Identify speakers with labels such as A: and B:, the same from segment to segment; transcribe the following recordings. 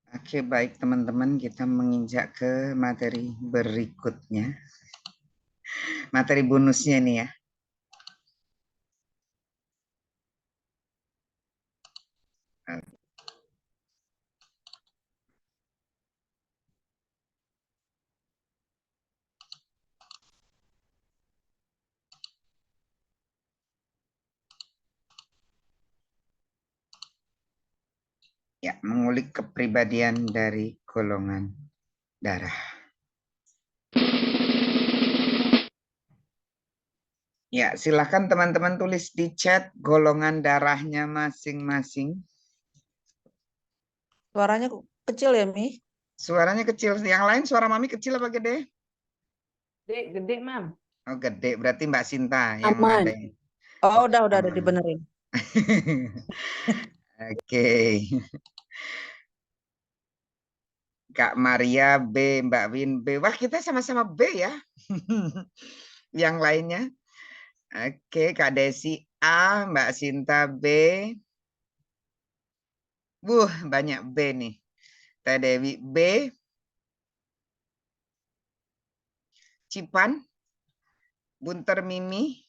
A: Oke, baik teman-teman, kita menginjak ke materi berikutnya. Materi bonusnya nih ya. Ya, mengulik kepribadian dari golongan darah. Ya, silakan teman-teman tulis di chat golongan darahnya masing-masing.
B: Suaranya kecil ya, Mi?
A: Suaranya kecil. Yang lain suara Mami kecil apa gede?
C: Gede, Mam.
A: Oh, gede. Berarti Mbak Sinta yang
C: Aman.
A: ada.
B: Oh,
A: Oke,
B: udah
A: aman.
B: dibenerin.
A: Oke. Kak Maria B, Mbak Win B. Wah, kita sama-sama B ya. Yang lainnya. Oke, Kak Desi A, Mbak Sinta B. Banyak B nih. Teh Dewi B. Cipan. Bunter Mimi.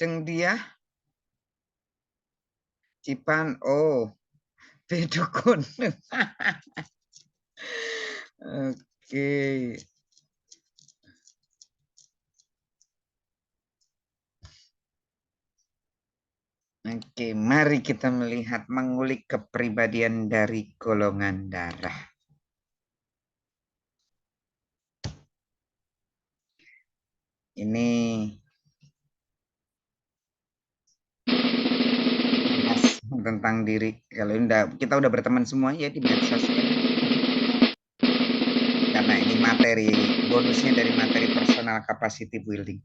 A: Ceng dia. Cipan. Oh, B Dukun. Oke. Oke, mari kita melihat mengulik kepribadian dari golongan darah. Ini tentang diri. Kalau kita udah berteman semua ya di medsos ya. Karena ini materi bonusnya dari materi personal capacity building.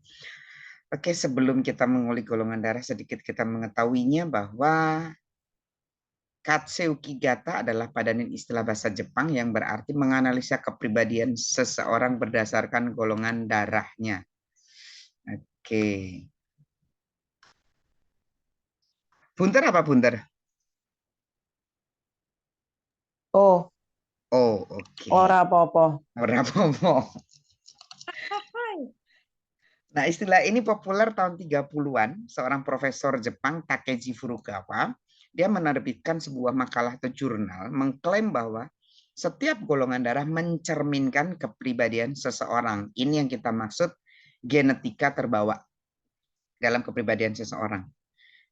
A: Oke, sebelum kita mengulik golongan darah, sedikit kita mengetahuinya bahwa Katseukigata adalah padanan istilah bahasa Jepang yang berarti menganalisa kepribadian seseorang berdasarkan golongan darahnya. Oke. Bunter apa bunter?
B: Oh,
A: Oh, oke.
B: ora apa-apa.
A: Ora apa-apa. Nah, istilah ini populer tahun 30-an. Seorang profesor Jepang, Takeji Furukawa, dia menerbitkan sebuah makalah atau jurnal mengklaim bahwa setiap golongan darah mencerminkan kepribadian seseorang. Ini yang kita maksud genetika terbawa dalam kepribadian seseorang.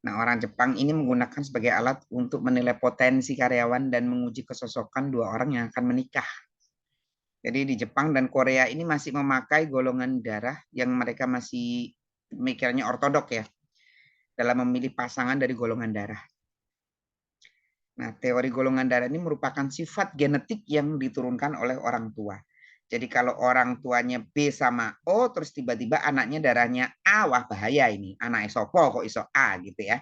A: Nah, orang Jepang ini menggunakan sebagai alat untuk menilai potensi karyawan dan menguji kesosokan dua orang yang akan menikah. Jadi di Jepang dan Korea ini masih memakai golongan darah yang mereka masih mikirnya ortodok ya, dalam memilih pasangan dari golongan darah. Nah, teori golongan darah ini merupakan sifat genetik yang diturunkan oleh orang tua. Jadi kalau orang tuanya B sama O, terus tiba-tiba anaknya darahnya A, wah bahaya ini. Anak sopo kok iso A gitu ya.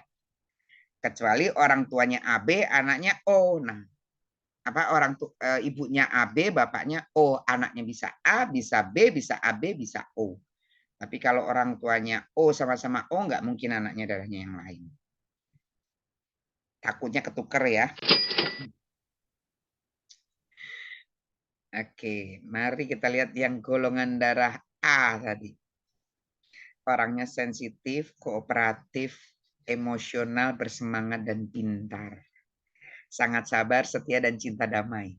A: Kecuali orang tuanya AB, anaknya O. Nah, ibunya AB, bapaknya O, anaknya bisa A, bisa B, bisa AB, bisa O. Tapi kalau orang tuanya O sama-sama O, nggak mungkin anaknya darahnya yang lain. Takutnya ketuker ya. Oke, mari kita lihat yang golongan darah A tadi. Orangnya sensitif, kooperatif, emosional, bersemangat, dan pintar. Sangat sabar, setia, dan cinta damai.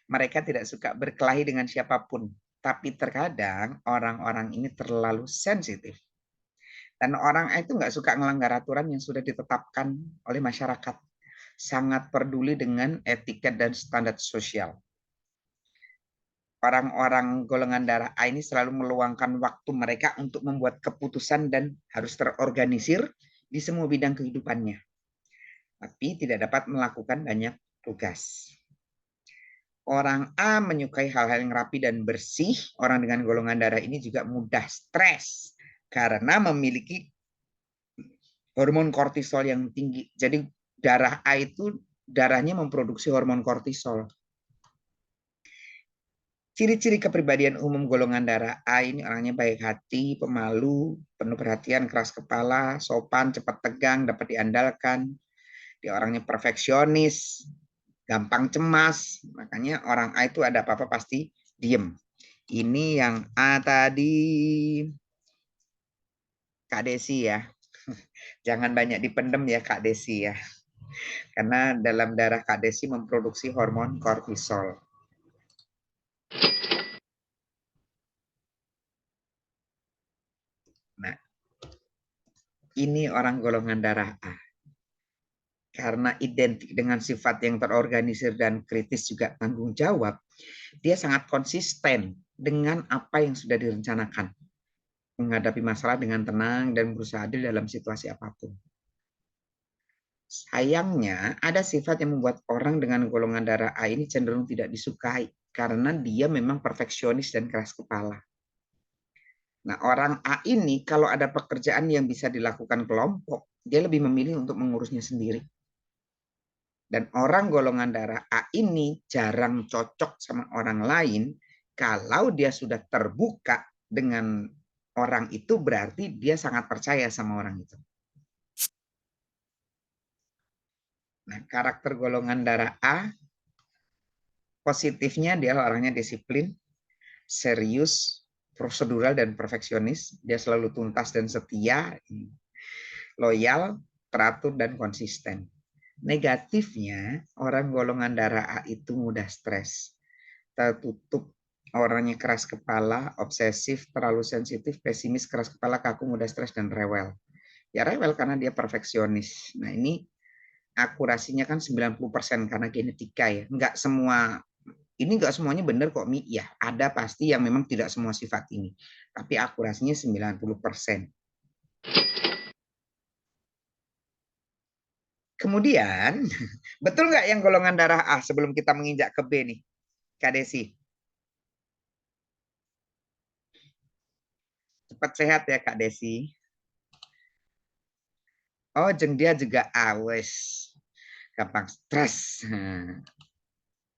A: Mereka tidak suka berkelahi dengan siapapun. Tapi terkadang orang-orang ini terlalu sensitif. Dan orang itu nggak suka melanggar aturan yang sudah ditetapkan oleh masyarakat. Sangat peduli dengan etiket dan standar sosial. Orang-orang golongan darah A ini selalu meluangkan waktu mereka untuk membuat keputusan dan harus terorganisir di semua bidang kehidupannya. Tapi tidak dapat melakukan banyak tugas. Orang A menyukai hal-hal yang rapi dan bersih. Orang dengan golongan darah ini juga mudah stres karena memiliki hormon kortisol yang tinggi. Jadi darah A itu darahnya memproduksi hormon kortisol. Ciri-ciri kepribadian umum golongan darah A ini orangnya baik hati, pemalu, penuh perhatian, keras kepala, sopan, cepat tegang, dapat diandalkan. Dia orangnya perfeksionis, gampang cemas. Makanya orang A itu ada apa-apa pasti diem. Ini yang A tadi, Kak Desi ya. Jangan banyak dipendem ya Kak Desi ya. Karena dalam darah Kak Desi memproduksi hormon kortisol. Nah, ini orang golongan darah A. Karena identik dengan sifat yang terorganisir dan kritis juga tanggung jawab, dia sangat konsisten dengan apa yang sudah direncanakan. Menghadapi masalah dengan tenang dan berusaha adil dalam situasi apapun. Sayangnya, ada sifat yang membuat orang dengan golongan darah A ini cenderung tidak disukai karena dia memang perfeksionis dan keras kepala. Nah, orang A ini kalau ada pekerjaan yang bisa dilakukan kelompok, dia lebih memilih untuk mengurusnya sendiri. Dan orang golongan darah A ini jarang cocok sama orang lain. Kalau dia sudah terbuka dengan orang itu, berarti dia sangat percaya sama orang itu. Nah, karakter golongan darah A, positifnya dia orangnya disiplin, serius, prosedural, dan perfeksionis. Dia selalu tuntas dan setia, loyal, teratur, dan konsisten. Negatifnya, orang golongan darah A itu mudah stres, tertutup, orangnya keras kepala, obsesif, terlalu sensitif, pesimis, keras kepala, kaku, mudah stres, dan rewel. Ya rewel karena dia perfeksionis. Nah ini akurasinya kan 90% karena genetika ya. Enggak semuanya benar kok Mi. Ya ada pasti yang memang tidak semua sifat ini. Tapi akurasinya 90%. Kemudian, betul nggak yang golongan darah A sebelum kita menginjak ke B nih, Kak Desi? Cepat sehat ya Kak Desi. Oh, jeng dia juga awes. Gampang stres.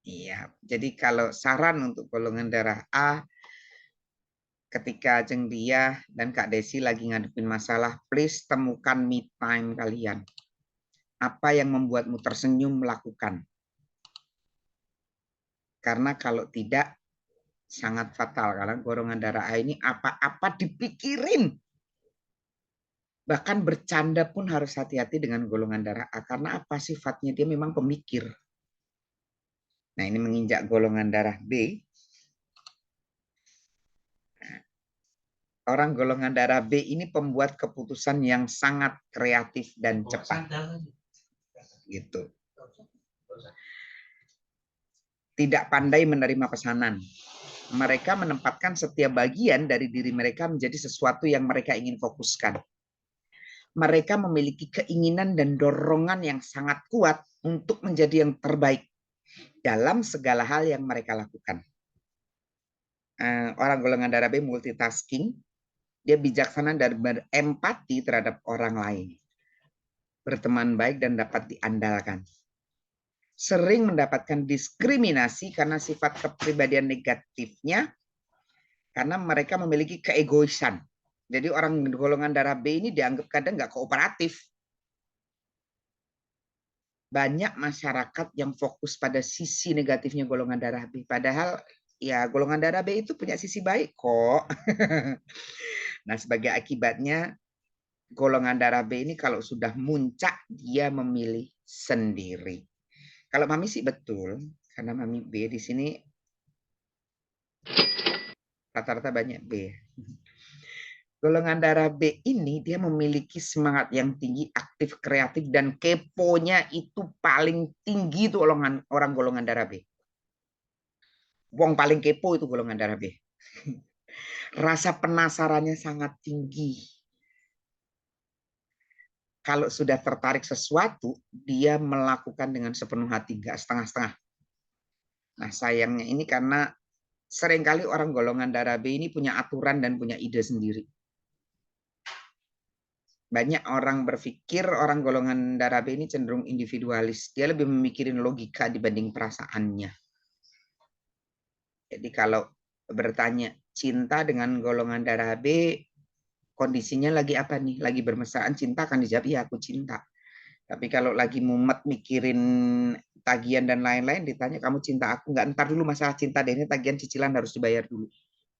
A: Iya, jadi kalau saran untuk golongan darah A, ketika jeng dia dan Kak Desi lagi ngadepin masalah, please temukan me time kalian. Apa yang membuatmu tersenyum, lakukan. Karena kalau tidak, sangat fatal. Karena golongan darah A ini apa-apa dipikirin. Bahkan bercanda pun harus hati-hati dengan golongan darah A. Karena apa sifatnya? Dia memang pemikir. Nah ini menginjak golongan darah B. Orang golongan darah B ini pembuat keputusan yang sangat kreatif dan cepat. Gitu. Tidak pandai menerima pesanan. Mereka menempatkan setiap bagian dari diri mereka menjadi sesuatu yang mereka ingin fokuskan. Mereka memiliki keinginan dan dorongan yang sangat kuat untuk menjadi yang terbaik dalam segala hal yang mereka lakukan. Orang golongan darah B multitasking, dia bijaksana dan berempati terhadap orang lain. Berteman baik dan dapat diandalkan. Sering mendapatkan diskriminasi karena sifat kepribadian negatifnya, karena mereka memiliki keegoisan. Jadi orang golongan darah B ini dianggap kadang nggak kooperatif. Banyak masyarakat yang fokus pada sisi negatifnya golongan darah B. Padahal ya golongan darah B itu punya sisi baik kok. Nah sebagai akibatnya golongan darah B ini kalau sudah muncak dia memilih sendiri. Kalau Mami sih betul, karena Mami B di sini rata-rata banyak B. Golongan darah B ini dia memiliki semangat yang tinggi, aktif, kreatif, dan keponya itu paling tinggi tuh orang golongan darah B. Wong paling kepo itu golongan darah B. Rasa penasarannya sangat tinggi. Kalau sudah tertarik sesuatu, dia melakukan dengan sepenuh hati, nggak setengah-setengah. Nah sayangnya ini karena seringkali orang golongan darah B ini punya aturan dan punya ide sendiri. Banyak orang berpikir orang golongan darah B ini cenderung individualis. Dia lebih memikirin logika dibanding perasaannya. Jadi kalau bertanya cinta dengan golongan darah AB, kondisinya lagi apa nih? Lagi bermesraan cinta, akan dijawab iya aku cinta. Tapi kalau lagi mumet mikirin tagihan dan lain-lain, ditanya kamu cinta aku nggak? Ntar dulu masalah cinta deh, ini tagihan cicilan harus dibayar dulu.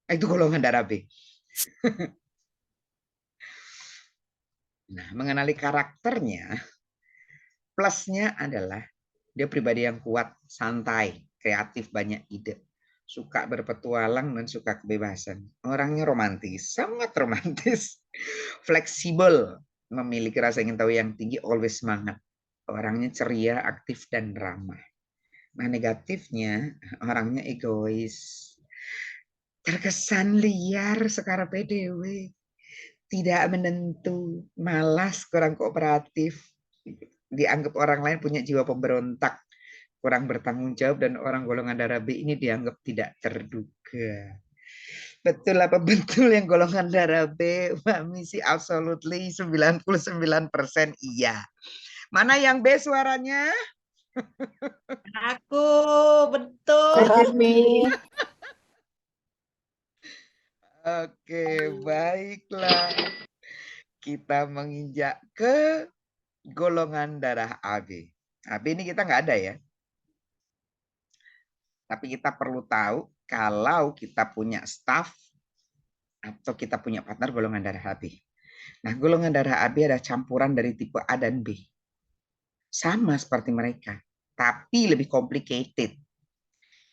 A: Itu golongan darah B. Nah, mengenali karakternya, plusnya adalah dia pribadi yang kuat, santai, kreatif, banyak ide. Suka berpetualang dan suka kebebasan. Orangnya romantis, sangat romantis. Fleksibel, memiliki rasa ingin tahu yang tinggi, always semangat. Orangnya ceria, aktif, dan ramah. Nah, negatifnya, orangnya egois. Terkesan liar, sekarang PDW. Tidak menentu, malas, kurang kooperatif. Dianggap orang lain punya jiwa pemberontak, kurang bertanggung jawab, dan orang golongan darah B ini dianggap tidak terduga. Betul apa betul yang golongan darah B? Mbak Misi absolutely 99% iya. Mana yang B suaranya?
C: Aku betul.
B: Sehat, Mi.
A: Oke, baiklah. Kita menginjak ke golongan darah AB. AB ini kita nggak ada ya. Tapi kita perlu tahu kalau kita punya staff atau kita punya partner golongan darah AB. Nah, golongan darah AB ada campuran dari tipe A dan B. Sama seperti mereka, tapi lebih complicated.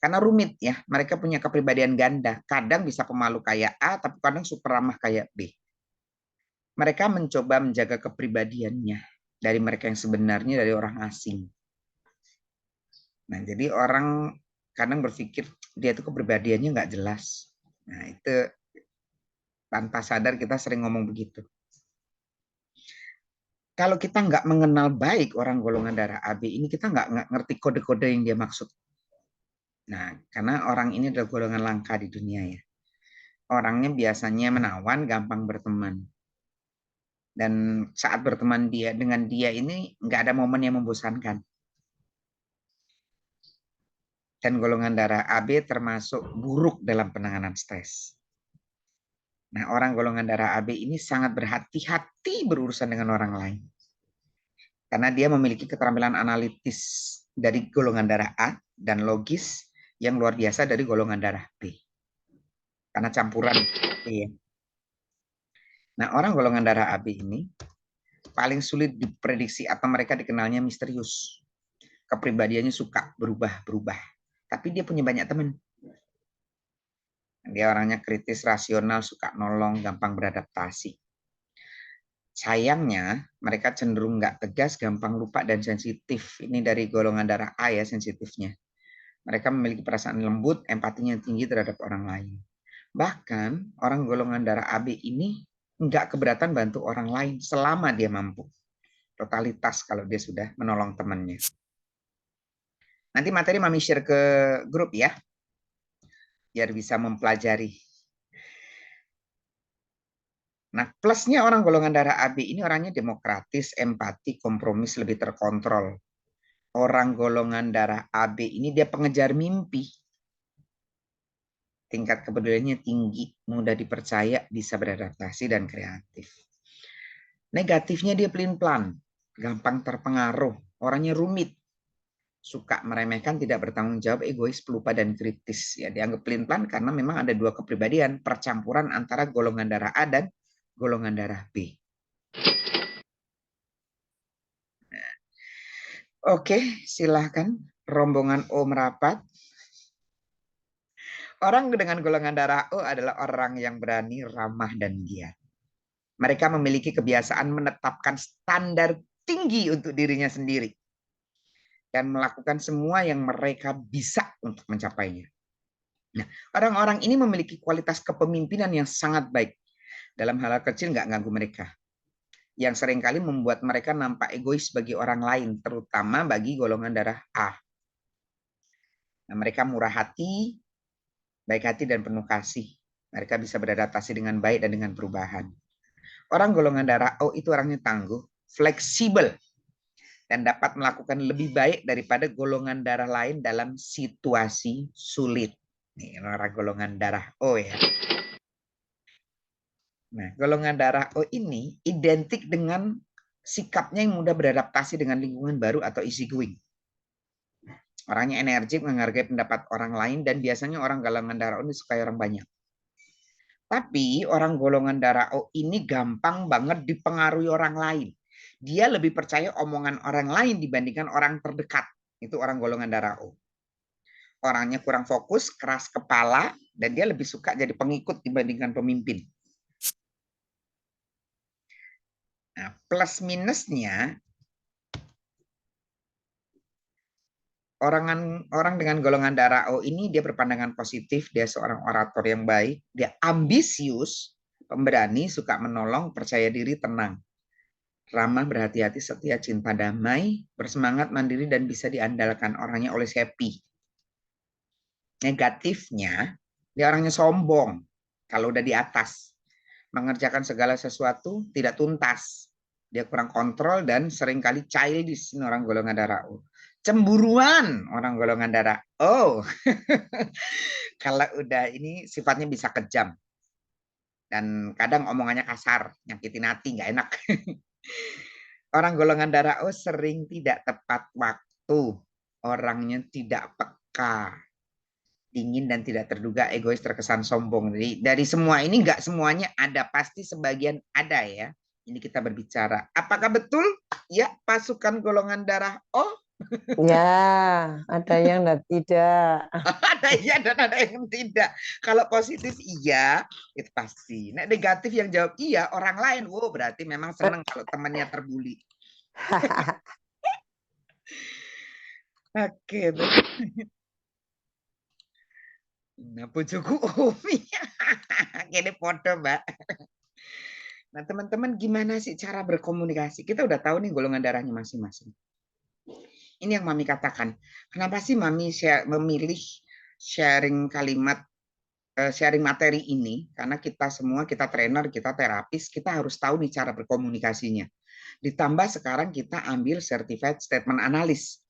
A: Karena rumit ya, mereka punya kepribadian ganda. Kadang bisa pemalu kayak A, tapi kadang super ramah kayak B. Mereka mencoba menjaga kepribadiannya dari mereka yang sebenarnya, dari orang asing. Nah, jadi orang kadang berpikir dia itu kepribadiannya nggak jelas. Nah, itu tanpa sadar kita sering ngomong begitu. Kalau kita nggak mengenal baik orang golongan darah AB ini, kita nggak ngerti kode-kode yang dia maksud. Nah, karena orang ini adalah golongan langka di dunia ya. Orangnya biasanya menawan, gampang berteman. Dan saat berteman dengan dia ini nggak ada momen yang membosankan. Dan golongan darah AB termasuk buruk dalam penanganan stres. Nah, orang golongan darah AB ini sangat berhati-hati berurusan dengan orang lain. Karena dia memiliki keterampilan analitis dari golongan darah A dan logis yang luar biasa dari golongan darah B. Karena campuran. Nah, orang golongan darah AB ini paling sulit diprediksi atau mereka dikenalnya misterius. Kepribadiannya suka berubah-berubah. Tapi dia punya banyak teman. Dia orangnya kritis, rasional, suka nolong, gampang beradaptasi. Sayangnya, mereka cenderung nggak tegas, gampang lupa, dan sensitif. Ini dari golongan darah A ya, sensitifnya. Mereka memiliki perasaan lembut, empatinya tinggi terhadap orang lain. Bahkan, orang golongan darah AB ini nggak keberatan bantu orang lain selama dia mampu. Totalitas kalau dia sudah menolong temannya. Nanti materi Mami share ke grup ya, biar bisa mempelajari. Nah, plusnya orang golongan darah AB ini orangnya demokratis, empati, kompromis, lebih terkontrol. Orang golongan darah AB ini dia pengejar mimpi. Tingkat kepeduliannya tinggi, mudah dipercaya, bisa beradaptasi dan kreatif. Negatifnya dia pelin-pelan, gampang terpengaruh, orangnya rumit, suka meremehkan, tidak bertanggung jawab, egois, pelupa, dan kritis. Ya, dianggap pelin-pelan karena memang ada dua kepribadian, percampuran antara golongan darah A dan golongan darah B. Nah, oke, silahkan rombongan O merapat. Orang dengan golongan darah O adalah orang yang berani, ramah, dan giat. Mereka memiliki kebiasaan menetapkan standar tinggi untuk dirinya sendiri dan melakukan semua yang mereka bisa untuk mencapainya. Nah, orang-orang ini memiliki kualitas kepemimpinan yang sangat baik. Dalam hal kecil nggak ganggu mereka. Yang seringkali membuat mereka nampak egois bagi orang lain, terutama bagi golongan darah A. Nah, mereka murah hati, baik hati, dan penuh kasih. Mereka bisa beradaptasi dengan baik dan dengan perubahan. Orang golongan darah O itu orangnya tangguh, fleksibel, dan dapat melakukan lebih baik daripada golongan darah lain dalam situasi sulit. Nih, orang golongan darah O ya. Nah, golongan darah O ini identik dengan sikapnya yang mudah beradaptasi dengan lingkungan baru atau easygoing. Orangnya energik, menghargai pendapat orang lain, dan biasanya orang golongan darah O ini suka orang banyak. Tapi orang golongan darah O ini gampang banget dipengaruhi orang lain. Dia lebih percaya omongan orang lain dibandingkan orang terdekat. Itu orang golongan darah O. Orangnya kurang fokus, keras kepala, dan dia lebih suka jadi pengikut dibandingkan pemimpin. Nah, plus minusnya, orang dengan golongan darah O ini dia berpandangan positif, dia seorang orator yang baik, dia ambisius, pemberani, suka menolong, percaya diri, tenang. Ramah, berhati-hati, setia, cinta damai, bersemangat, mandiri, dan bisa diandalkan. Orangnya always happy. Negatifnya, dia orangnya sombong. Kalau udah di atas, mengerjakan segala sesuatu tidak tuntas. Dia kurang kontrol dan seringkali childish, orang golongan darah O. Cemburuan, orang golongan darah O. Kalau udah ini sifatnya bisa kejam. Dan kadang omongannya kasar, nyakitin hati, nggak enak. Orang golongan darah O sering tidak tepat waktu. Orangnya tidak peka. Dingin dan tidak terduga, egois, terkesan sombong. Jadi dari semua ini nggak semuanya ada, pasti sebagian ada ya. Ini kita berbicara. Apakah betul? Ya, pasukan golongan darah O.
B: Ya, ada yang tidak.
A: Ada iya dan ada yang tidak. Kalau positif iya, itu pasti. Nah, negatif yang jawab iya, orang lain. Wow, berarti memang senang kalau temannya terbuli. Oke, nah, pucuku Umi. Gini foto, Mbak. Nah, teman-teman gimana sih cara berkomunikasi? Kita udah tahu nih golongan darahnya masing-masing. Ini yang Mami katakan. Kenapa sih Mami memilih sharing kalimat, sharing materi ini? Karena kita semua, kita trainer, kita terapis, kita harus tahu nih cara berkomunikasinya. Ditambah sekarang kita ambil certified statement analyst.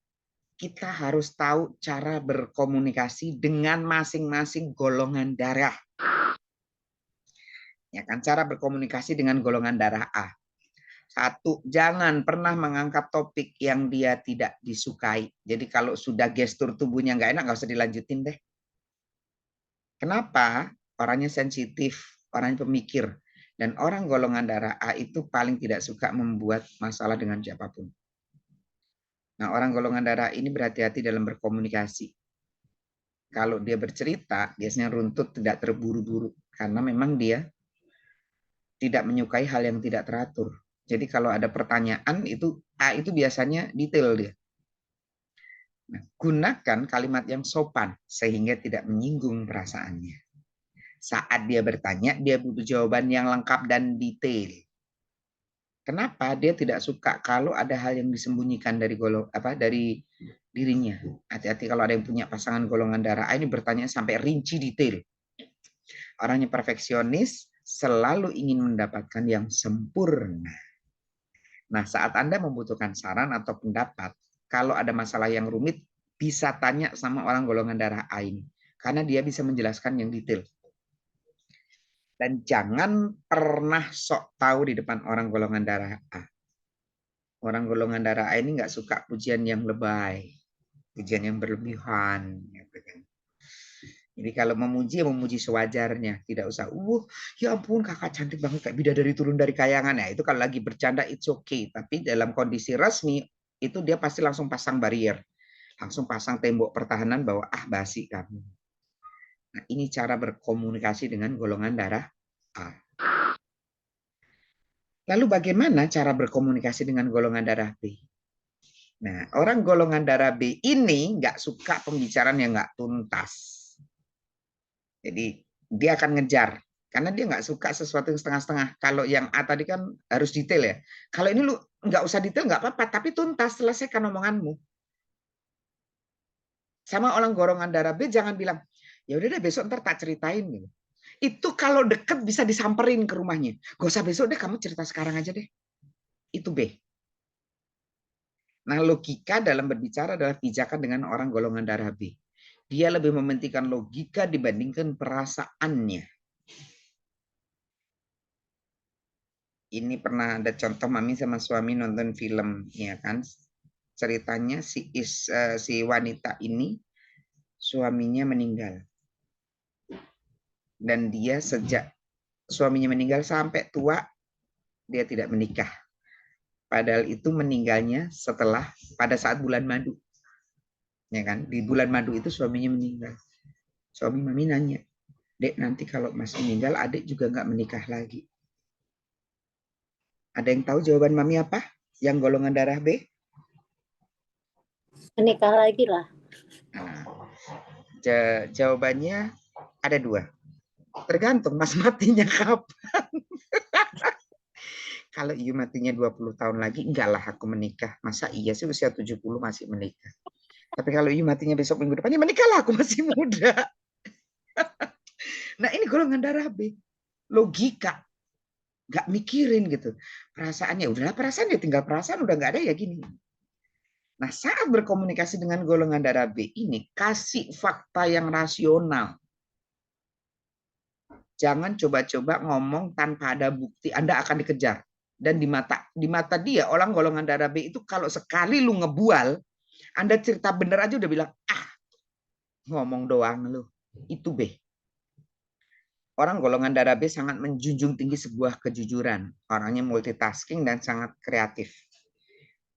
A: Kita harus tahu cara berkomunikasi dengan masing-masing golongan darah. Ya kan, cara berkomunikasi dengan golongan darah A. Satu, jangan pernah mengangkat topik yang dia tidak disukai. Jadi kalau sudah gestur tubuhnya nggak enak, nggak usah dilanjutin deh. Kenapa? Orangnya sensitif, orangnya pemikir. Dan orang golongan darah A itu paling tidak suka membuat masalah dengan siapapun. Nah, orang golongan darah ini berhati-hati dalam berkomunikasi. Kalau dia bercerita, biasanya runtut, tidak terburu-buru. Karena memang dia tidak menyukai hal yang tidak teratur. Jadi kalau ada pertanyaan itu A itu biasanya detail dia. Nah, gunakan kalimat yang sopan sehingga tidak menyinggung perasaannya. Saat dia bertanya, dia butuh jawaban yang lengkap dan detail. Kenapa dia tidak suka kalau ada hal yang disembunyikan dari dari dirinya. Hati-hati kalau ada yang punya pasangan golongan darah A ini bertanya sampai rinci detail. Orangnya perfeksionis, selalu ingin mendapatkan yang sempurna. Nah, saat Anda membutuhkan saran atau pendapat, kalau ada masalah yang rumit, bisa tanya sama orang golongan darah A ini. Karena dia bisa menjelaskan yang detail. Dan jangan pernah sok tahu di depan orang golongan darah A. Orang golongan darah A ini nggak suka pujian yang lebay. Pujian yang berlebihan. Jadi kalau memuji, memuji sewajarnya. Tidak usah, ya ampun kakak cantik banget kayak bidadari turun dari kayangan. Ya, itu kalau lagi bercanda, it's okay. Tapi dalam kondisi resmi, itu dia pasti langsung pasang barrier. Langsung pasang tembok pertahanan bahwa, basi kamu. Nah, ini cara berkomunikasi dengan golongan darah A. Lalu bagaimana cara berkomunikasi dengan golongan darah B? Nah, orang golongan darah B ini nggak suka pembicaraan yang nggak tuntas. Jadi dia akan ngejar karena dia nggak suka sesuatu yang setengah-setengah. Kalau yang A tadi kan harus detail ya. Kalau ini lu nggak usah detail nggak apa-apa, tapi tuntas, selesaikan omonganmu. Sama orang golongan darah B jangan bilang, ya udah deh besok ntar tak ceritain gitu. Itu kalau deket bisa disamperin ke rumahnya. Gak usah besok deh, kamu cerita sekarang aja deh. Itu B. Nah, logika dalam berbicara adalah pijakan dengan orang golongan darah B. Dia lebih mementingkan logika dibandingkan perasaannya. Ini pernah ada contoh mami sama suami nonton film, ya kan? Ceritanya si wanita ini suaminya meninggal. Dan dia sejak suaminya meninggal sampai tua, dia tidak menikah. Padahal itu meninggalnya pada saat bulan madu. Ya kan? Di bulan madu itu suaminya meninggal. Suami mami nanya, Dek, nanti kalau Mas meninggal, adik juga nggak menikah lagi. Ada yang tahu jawaban mami apa? Yang golongan darah B?
C: Menikah lagi lah.
A: Nah, jawabannya ada 2. Tergantung Mas matinya kapan. Kalau Iyu matinya 20 tahun lagi, enggak lah aku menikah. Masa iya sih usia 70 masih menikah. Tapi kalau Iyu matinya besok minggu depan, ya menikahlah, aku masih muda. Nah ini golongan darah B. Logika. Nggak mikirin gitu. Perasaannya, udahlah perasaan ya tinggal perasaan, udah nggak ada ya gini. Nah saat berkomunikasi dengan golongan darah B ini, kasih fakta yang rasional. Jangan coba-coba ngomong tanpa ada bukti, Anda akan dikejar. Dan di mata dia, orang golongan darah B itu kalau sekali lu ngebual, Anda cerita bener aja udah bilang, ngomong doang lu. Itu B. Orang golongan darah B sangat menjunjung tinggi sebuah kejujuran. Orangnya multitasking dan sangat kreatif.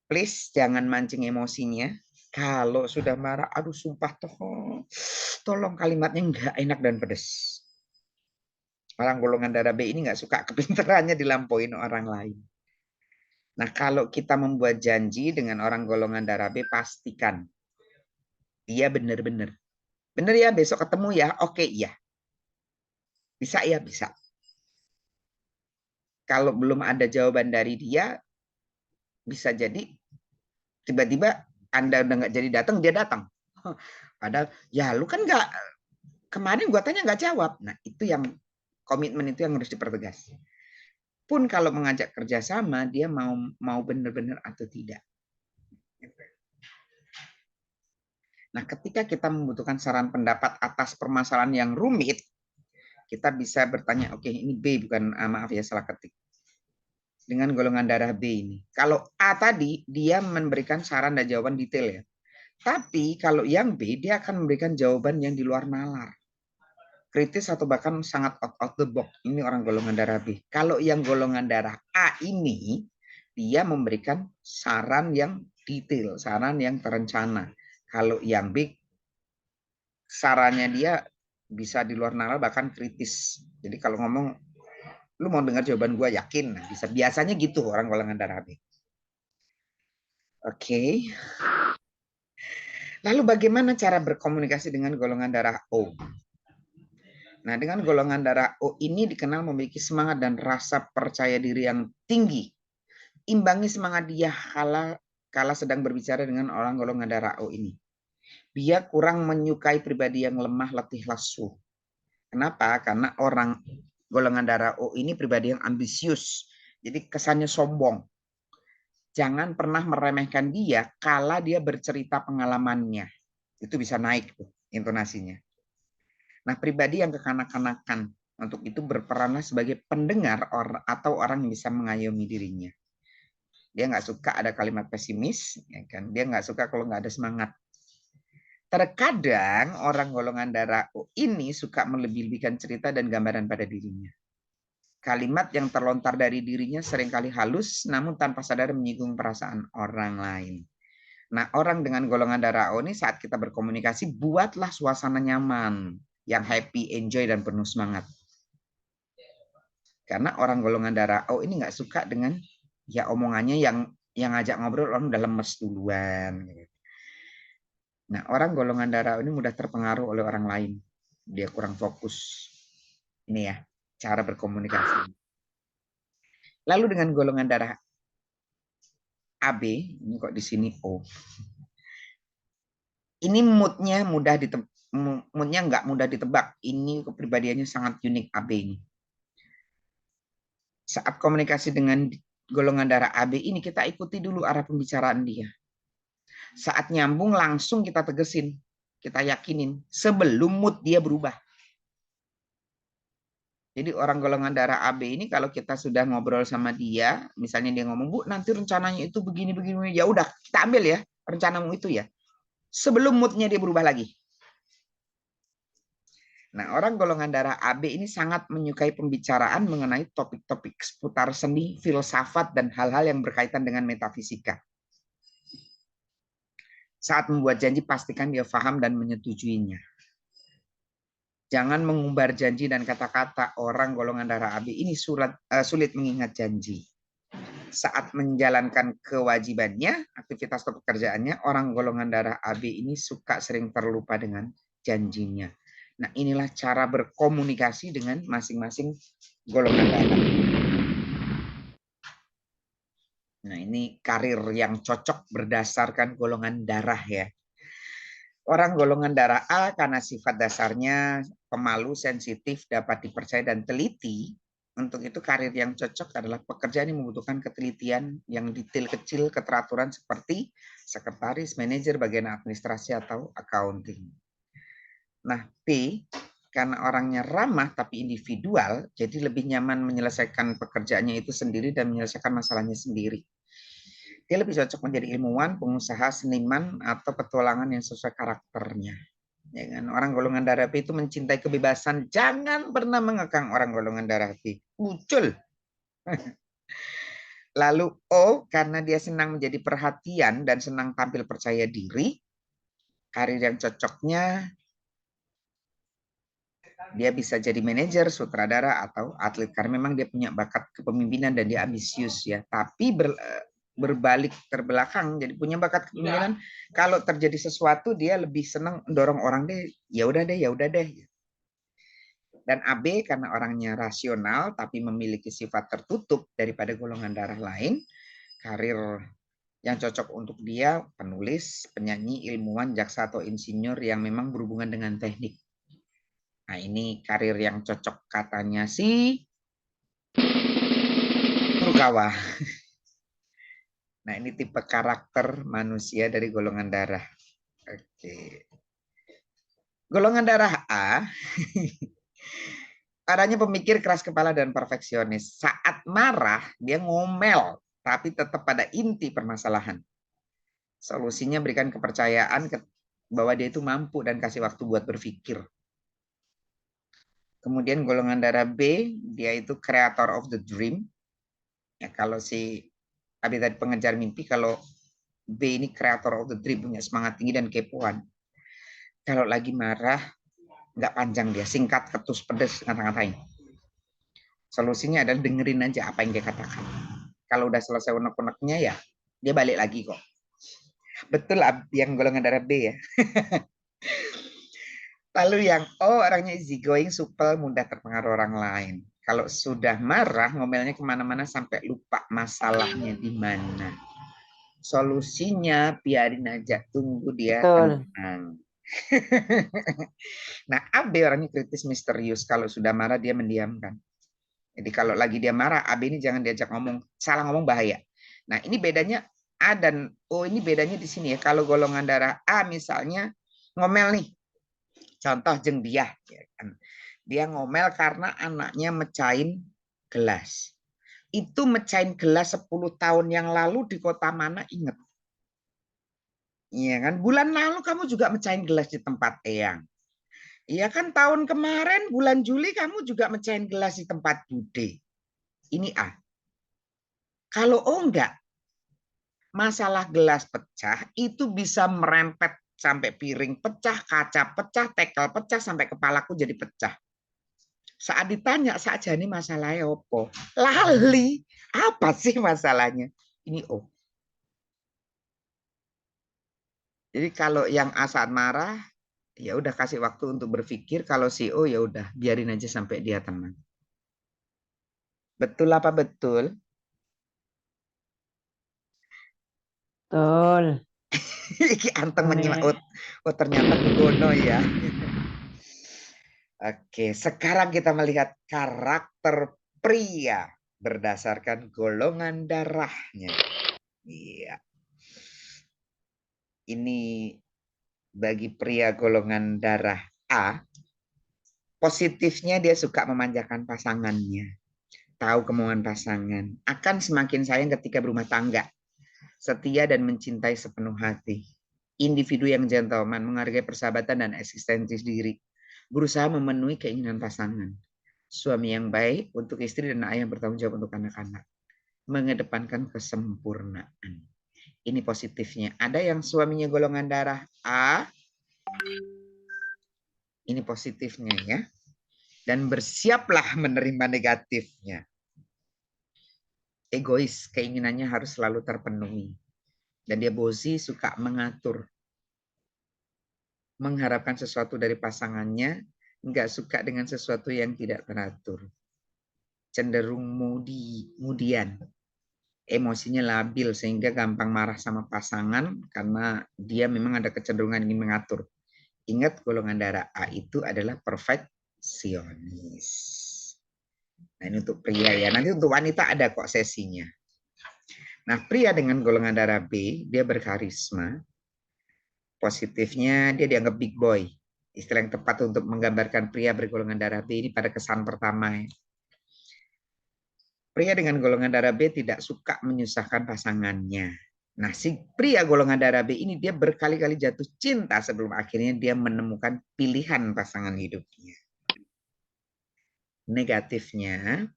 A: Please jangan mancing emosinya. Kalau sudah marah, aduh sumpah tolong kalimatnya nggak enak dan pedes. Orang golongan darah B ini nggak suka kepintarannya dilampauin orang lain. Nah, kalau kita membuat janji dengan orang golongan darah B, pastikan dia benar-benar. Benar ya, besok ketemu ya? Oke, iya. Bisa ya, bisa. Kalau belum ada jawaban dari dia, bisa jadi tiba-tiba Anda udah nggak jadi datang, dia datang. Padahal, ya lu kan nggak, kemarin gua tanya nggak jawab. Nah, itu yang komitmen itu yang harus dipertegas. Pun kalau mengajak kerjasama, dia mau benar-benar atau tidak. Nah, ketika kita membutuhkan saran pendapat atas permasalahan yang rumit, kita bisa bertanya, oke, ini B bukan maaf ya salah ketik. Dengan golongan darah B ini. Kalau A tadi dia memberikan saran dan jawaban detail ya. Tapi kalau yang B dia akan memberikan jawaban yang di luar nalar. Kritis atau bahkan sangat out of the box. Ini orang golongan darah B. Kalau yang golongan darah A ini, dia memberikan saran yang detail, saran yang terencana. Kalau yang B, sarannya dia bisa di luar nalar bahkan kritis. Jadi kalau ngomong, lu mau dengar jawaban gue yakin, nah, bisa biasanya gitu orang golongan darah B. Oke. Lalu bagaimana cara berkomunikasi dengan golongan darah O? Nah, dengan golongan darah O ini dikenal memiliki semangat dan rasa percaya diri yang tinggi. Imbangi semangat dia kala sedang berbicara dengan orang golongan darah O ini. Dia kurang menyukai pribadi yang lemah, letih, lesu. Kenapa? Karena orang golongan darah O ini pribadi yang ambisius. Jadi kesannya sombong. Jangan pernah meremehkan dia kala dia bercerita pengalamannya. Itu bisa naik tuh intonasinya. Nah, pribadi yang kekanak-kanakan, untuk itu berperanlah sebagai pendengar atau orang yang bisa mengayomi dirinya. Dia nggak suka ada kalimat pesimis, ya kan? Dia nggak suka kalau nggak ada semangat. Terkadang orang golongan darah O ini suka melebih-lebihkan cerita dan gambaran pada dirinya. Kalimat yang terlontar dari dirinya seringkali halus, namun tanpa sadar menyinggung perasaan orang lain. Nah, orang dengan golongan darah O ini saat kita berkomunikasi, buatlah suasana nyaman, yang happy, enjoy, dan penuh semangat. Karena orang golongan darah O ini nggak suka dengan ya omongannya yang ngajak ngobrol orang udah lemes duluan. Nah, orang golongan darah O ini mudah terpengaruh oleh orang lain. Dia kurang fokus. Ini ya, cara berkomunikasi. Lalu dengan golongan darah AB, ini kok di sini O. Ini moodnya nggak mudah ditebak. Ini kepribadiannya sangat unik AB ini. Saat komunikasi dengan golongan darah AB ini, kita ikuti dulu arah pembicaraan dia. Saat nyambung langsung kita tegesin. kita yakinin sebelum mood dia berubah. Jadi orang golongan darah AB ini kalau kita sudah ngobrol sama dia, misalnya dia ngomong, Bu, nanti rencananya itu begini-begini, ya udah kita ambil ya rencanamu itu ya. Sebelum moodnya dia berubah lagi. Nah, orang golongan darah AB ini sangat menyukai pembicaraan mengenai topik-topik seputar seni, filsafat, dan hal-hal yang berkaitan dengan metafisika. Saat membuat janji, pastikan dia paham dan menyetujuinya. Jangan mengumbar janji dan kata-kata. Orang golongan darah AB ini sulit mengingat janji. Saat menjalankan kewajibannya, aktivitas atau pekerjaannya, orang golongan darah AB ini suka sering terlupa dengan janjinya. Nah, inilah cara berkomunikasi dengan masing-masing golongan darah. Nah, ini karir yang cocok berdasarkan golongan darah ya. Orang golongan darah A karena sifat dasarnya pemalu, sensitif, dapat dipercaya dan teliti. Untuk itu karir yang cocok adalah pekerjaan yang membutuhkan ketelitian yang detail kecil, keteraturan seperti sekretaris, manajer, bagian administrasi atau accounting. Nah, B karena orangnya ramah tapi individual, jadi lebih nyaman menyelesaikan pekerjaannya itu sendiri dan menyelesaikan masalahnya sendiri. Dia lebih cocok menjadi ilmuwan, pengusaha, seniman, atau petualangan yang sesuai karakternya. Ya kan? Orang golongan darah B itu mencintai kebebasan. Jangan pernah mengekang orang golongan darah B. Ucul. Lalu O, karena dia senang menjadi perhatian dan senang tampil percaya diri. Karir yang cocoknya, dia bisa jadi manajer, sutradara, atau atlet. Karena memang dia punya bakat kepemimpinan dan dia ambisius ya. Tapi berbalik terbelakang, jadi punya bakat kepemimpinan. Kalau terjadi sesuatu dia lebih senang dorong orang deh, ya udah deh, ya udah deh. Dan AB karena orangnya rasional tapi memiliki sifat tertutup daripada golongan darah lain, karir yang cocok untuk dia penulis, penyanyi, ilmuwan, jaksa atau insinyur yang memang berhubungan dengan teknik. Nah, ini karir yang cocok katanya si Furukawa. Nah, ini tipe karakter manusia dari golongan darah. Oke. Golongan darah A, adanya pemikir keras kepala dan perfeksionis. Saat marah, dia ngomel, tapi tetap pada inti permasalahan. Solusinya berikan kepercayaan bahwa dia itu mampu dan kasih waktu buat berpikir. Kemudian golongan darah B, dia itu creator of the dream. Ya, kalau si Abi tadi pengejar mimpi, kalau B ini creator of the dream, punya semangat tinggi dan kepoan. Kalau lagi marah, nggak panjang dia, singkat, ketus, pedes, ngata-ngatain. Solusinya adalah dengerin aja apa yang dia katakan. Kalau udah selesai unek-uneknya ya, dia balik lagi kok. Betul yang golongan darah B ya. Lalu yang O, orangnya easy going, supel, mudah terpengaruh orang lain. Kalau sudah marah, ngomelnya kemana-mana sampai lupa masalahnya di mana. Solusinya biarin aja, tunggu dia tenang. Nah, AB orangnya kritis, misterius. Kalau sudah marah dia mendiamkan. Jadi kalau lagi dia marah, AB ini jangan diajak ngomong, salah ngomong bahaya. Nah, ini bedanya A dan O, ini bedanya di sini ya. Kalau golongan darah A misalnya ngomel nih, contoh jeng dia, ya kan? Dia ngomel karena anaknya mecahin gelas. Itu mecahin gelas 10 tahun yang lalu di kota mana, ingat? Iya kan? Bulan lalu kamu juga mecahin gelas di tempat Eyang. Iya kan, tahun kemarin bulan Juli kamu juga mecahin gelas di tempat Bude. Ini A. Kalau O enggak, masalah gelas pecah itu bisa merempet sampai piring pecah, kaca pecah, tekel pecah, sampai kepalaku jadi pecah. Saat ditanya saja nih masalahnya apa? Lali, apa sih masalahnya? Ini O. Jadi kalau yang A saat marah, ya udah kasih waktu untuk berpikir. Kalau si O ya udah biarin aja sampai dia tenang. Betul apa betul?
B: Betul.
A: Iki anteng menyimak. Oh ternyata kugono ya. Oke, sekarang kita melihat karakter pria berdasarkan golongan darahnya. Iya. Ini bagi pria golongan darah A, positifnya dia suka memanjakan pasangannya, tahu kemauan pasangan, akan semakin sayang ketika berumah tangga, setia dan mencintai sepenuh hati. Individu yang gentleman, menghargai persahabatan dan eksistensi diri, berusaha memenuhi keinginan pasangan. Suami yang baik untuk istri dan ayah yang bertanggung jawab untuk anak-anak. Mengedepankan kesempurnaan. Ini positifnya. Ada yang suaminya golongan darah A. Ini positifnya ya. Dan bersiaplah menerima negatifnya. Egois, keinginannya harus selalu terpenuhi. Dan dia bosi, suka mengatur. Mengharapkan sesuatu dari pasangannya, nggak suka dengan sesuatu yang tidak teratur. Cenderung mudian. Emosinya labil sehingga gampang marah sama pasangan karena dia memang ada kecenderungan ingin mengatur. Ingat, golongan darah A itu adalah perfeksionis. Nah, ini untuk pria ya. Nanti untuk wanita ada kok sesinya. Nah, pria dengan golongan darah B, dia berkarisma. Positifnya dia dianggap big boy. Istilah yang tepat untuk menggambarkan pria bergolongan darah B ini pada kesan pertama. Ya. Pria dengan golongan darah B tidak suka menyusahkan pasangannya. Nah, si pria golongan darah B ini dia berkali-kali jatuh cinta sebelum akhirnya dia menemukan pilihan pasangan hidupnya. Negatifnya,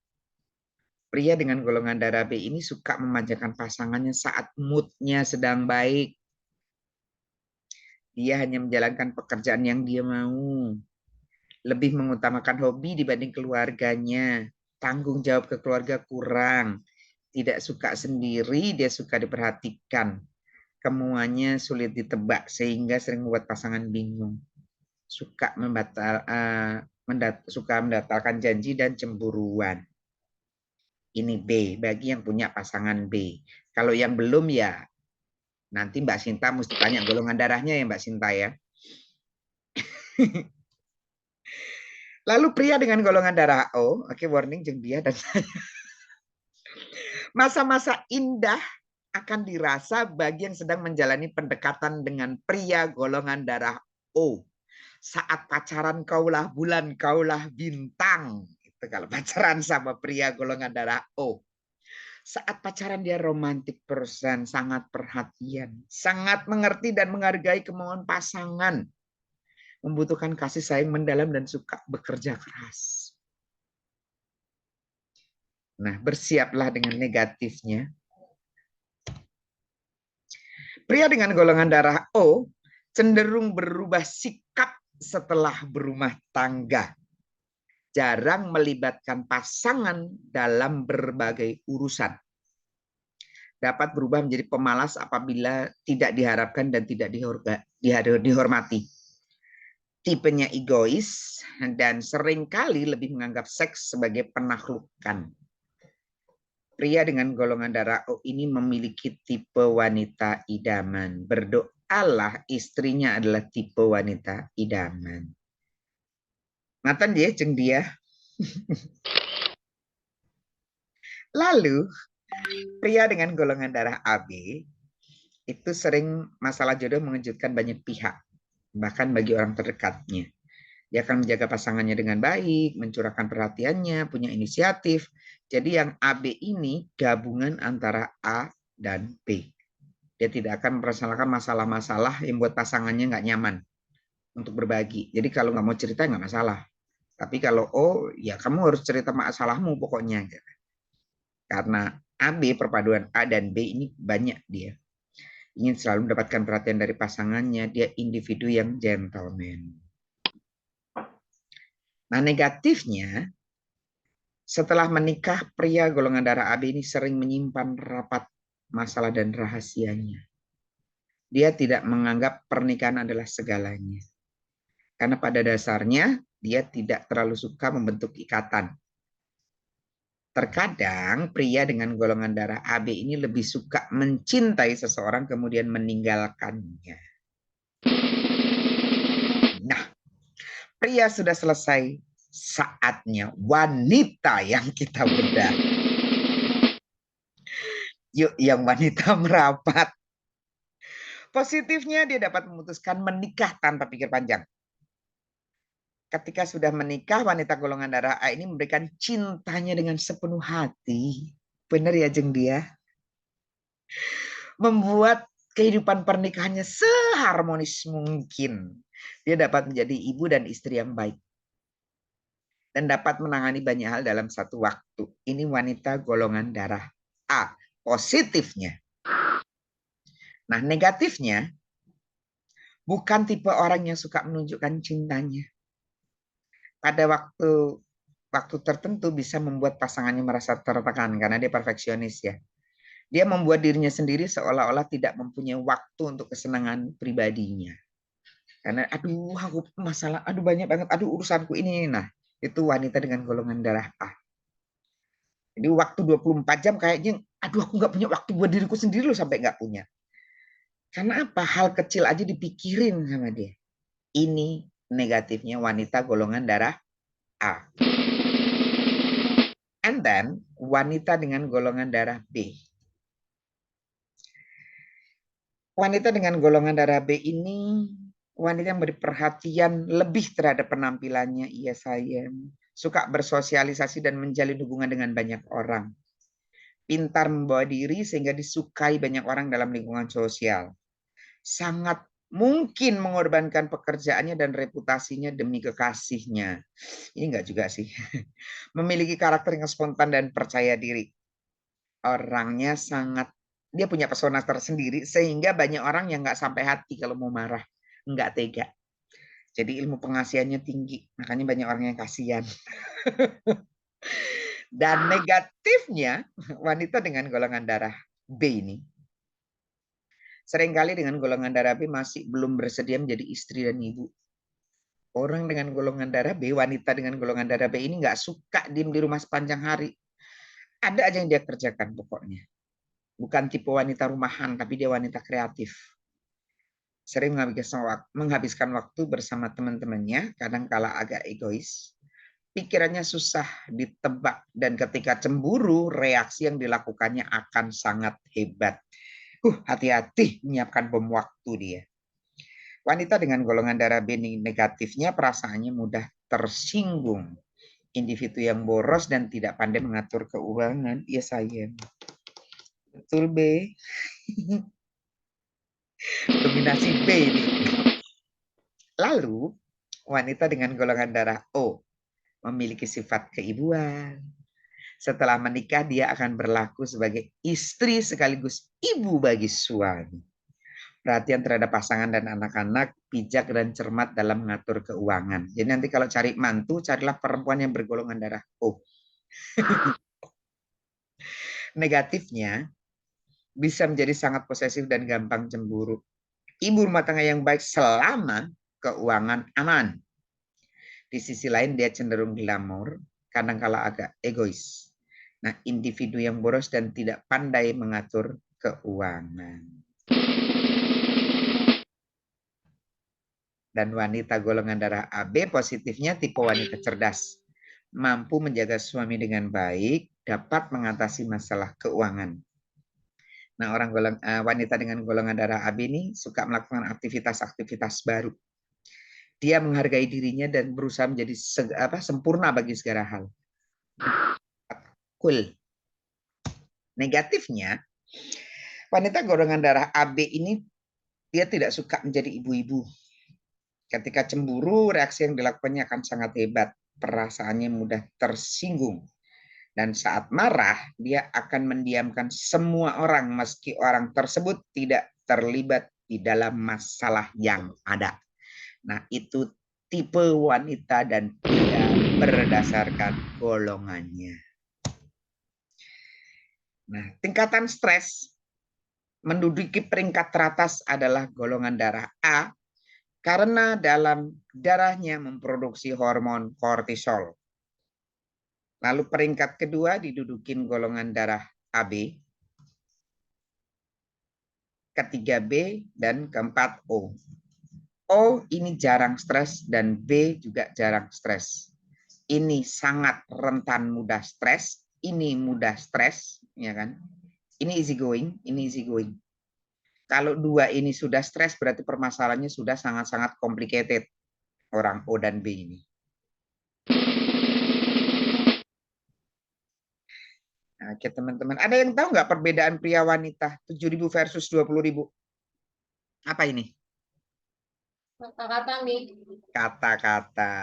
A: pria dengan golongan darah B ini suka memanjakan pasangannya saat moodnya sedang baik. Dia hanya menjalankan pekerjaan yang dia mau. Lebih mengutamakan hobi dibanding keluarganya. Tanggung jawab ke keluarga kurang. Tidak suka sendiri, dia suka diperhatikan. Kemauannya sulit ditebak sehingga sering membuat pasangan bingung. Suka membatalkan janji dan cemburuan. Ini B, bagi yang punya pasangan B. Kalau yang belum ya nanti Mbak Sinta mesti tanya golongan darahnya ya Mbak Sinta ya. Lalu pria dengan golongan darah O, oke warning jeung dia dan saya. Masa-masa indah akan dirasa bagi yang sedang menjalani pendekatan dengan pria golongan darah O. Saat pacaran kaulah bulan, kaulah bintang. Itu kalau pacaran sama pria golongan darah O. Saat pacaran dia romantic person, sangat perhatian, sangat mengerti dan menghargai kemauan pasangan. Membutuhkan kasih sayang mendalam dan suka bekerja keras. Nah, bersiaplah dengan negatifnya. Pria dengan golongan darah O cenderung berubah sikap setelah berumah tangga. Jarang melibatkan pasangan dalam berbagai urusan. Dapat berubah menjadi pemalas apabila tidak diharapkan dan tidak dihormati. Tipenya egois dan seringkali lebih menganggap seks sebagai penaklukan. Pria dengan golongan darah O ini memiliki tipe wanita idaman. Berdoalah istrinya adalah tipe wanita idaman. Ngatan dia ceng dia. Lalu pria dengan golongan darah AB itu sering masalah jodoh mengejutkan banyak pihak, bahkan bagi orang terdekatnya. Dia akan menjaga pasangannya dengan baik, mencurahkan perhatiannya, punya inisiatif. Jadi yang AB ini gabungan antara A dan B. Dia tidak akan mempermasalahkan masalah-masalah yang buat pasangannya nggak nyaman untuk berbagi. Jadi kalau nggak mau cerita nggak masalah. Tapi kalau O, ya kamu harus cerita masalahmu pokoknya. Karena AB, perpaduan A dan B ini banyak dia. Ingin selalu mendapatkan perhatian dari pasangannya, dia individu yang gentleman. Nah, negatifnya, setelah menikah, pria golongan darah AB ini sering menyimpan rapat masalah dan rahasianya. Dia tidak menganggap pernikahan adalah segalanya. Karena pada dasarnya, dia tidak terlalu suka membentuk ikatan. Terkadang pria dengan golongan darah AB ini lebih suka mencintai seseorang kemudian meninggalkannya. Nah, pria sudah selesai, saatnya wanita yang kita bedah. Yuk yang wanita merapat. Positifnya dia dapat memutuskan menikah tanpa pikir panjang. Ketika sudah menikah, wanita golongan darah A ini memberikan cintanya dengan sepenuh hati. Benar ya, Jeng dia? Membuat kehidupan pernikahannya seharmonis mungkin. Dia dapat menjadi ibu dan istri yang baik. Dan dapat menangani banyak hal dalam satu waktu. Ini wanita golongan darah A. Positifnya. Nah, negatifnya, bukan tipe orang yang suka menunjukkan cintanya. Pada waktu tertentu bisa membuat pasangannya merasa tertekan karena dia perfeksionis ya. Dia membuat dirinya sendiri seolah-olah tidak mempunyai waktu untuk kesenangan pribadinya. Karena aduh aku masalah, aduh banyak banget, aduh urusanku ini. Nah, itu wanita dengan golongan darah A. Jadi waktu 24 jam kayaknya, aduh aku nggak punya waktu buat diriku sendiri loh sampai nggak punya. Karena apa? Hal kecil aja dipikirin sama dia. Ini negatifnya wanita golongan darah A. And then wanita dengan golongan darah B. Wanita dengan golongan darah B ini wanita yang beri perhatian lebih terhadap penampilannya. Iya sayang. Suka bersosialisasi dan menjalin hubungan dengan banyak orang. Pintar membawa diri sehingga disukai banyak orang dalam lingkungan sosial. Sangat mungkin mengorbankan pekerjaannya dan reputasinya demi kekasihnya. Ini enggak juga sih. Memiliki karakter yang spontan dan percaya diri. Orangnya sangat, dia punya pesona tersendiri sehingga banyak orang yang nggak sampai hati kalau mau marah, nggak tega. Jadi ilmu pengasihannya tinggi, makanya banyak orang yang kasihan. Dan negatifnya wanita dengan golongan darah B ini seringkali dengan golongan darah B masih belum bersedia menjadi istri dan ibu. Orang dengan golongan darah B, wanita dengan golongan darah B ini nggak suka diem di rumah sepanjang hari. Ada aja yang dia kerjakan pokoknya. Bukan tipe wanita rumahan, tapi dia wanita kreatif. Sering menghabiskan waktu bersama teman-temannya, kadang kala agak egois. Pikirannya susah ditebak, dan ketika cemburu, reaksi yang dilakukannya akan sangat hebat. Hati-hati menyiapkan bom waktu dia. Wanita dengan golongan darah B negatifnya perasaannya mudah tersinggung. Individu yang boros dan tidak pandai mengatur keuangan. Ya sayang. Betul B. Dominasi B ini. Lalu, wanita dengan golongan darah O memiliki sifat keibuan. Setelah menikah, dia akan berlaku sebagai istri sekaligus ibu bagi suami. Perhatian terhadap pasangan dan anak-anak, bijak dan cermat dalam mengatur keuangan. Jadi nanti kalau cari mantu, carilah perempuan yang bergolongan darah O. Negatifnya, bisa menjadi sangat posesif dan gampang cemburu. Ibu rumah tangga yang baik selama keuangan aman. Di sisi lain dia cenderung glamor, kadang-kala agak egois. Nah, individu yang boros dan tidak pandai mengatur keuangan. Dan wanita golongan darah AB positifnya tipe wanita cerdas. Mampu menjaga suami dengan baik, dapat mengatasi masalah keuangan. Nah, wanita dengan golongan darah AB ini suka melakukan aktivitas-aktivitas baru. Dia menghargai dirinya dan berusaha menjadi sempurna bagi segala hal. Cool. Negatifnya, wanita golongan darah AB ini dia tidak suka menjadi ibu-ibu. Ketika cemburu, reaksi yang dilakukannya akan sangat hebat. Perasaannya mudah tersinggung. Dan saat marah, dia akan mendiamkan semua orang meski orang tersebut tidak terlibat di dalam masalah yang ada. Nah, itu tipe wanita dan tidak berdasarkan golongannya. Nah, tingkatan stres menduduki peringkat teratas adalah golongan darah A karena dalam darahnya memproduksi hormon kortisol. Lalu peringkat kedua didudukin golongan darah AB, ketiga B, dan keempat O. O ini jarang stres dan B juga jarang stres. Ini sangat rentan mudah stres, ini mudah stres, ya kan? Ini easy going, ini easy going. Kalau 2 ini sudah stres, berarti permasalahannya sudah sangat-sangat complicated. Orang O dan B ini. Oke, teman-teman. Ada yang tahu nggak perbedaan pria wanita 7.000 versus 20.000? Apa ini?
C: Kata-kata, Mi.
A: Kata-kata.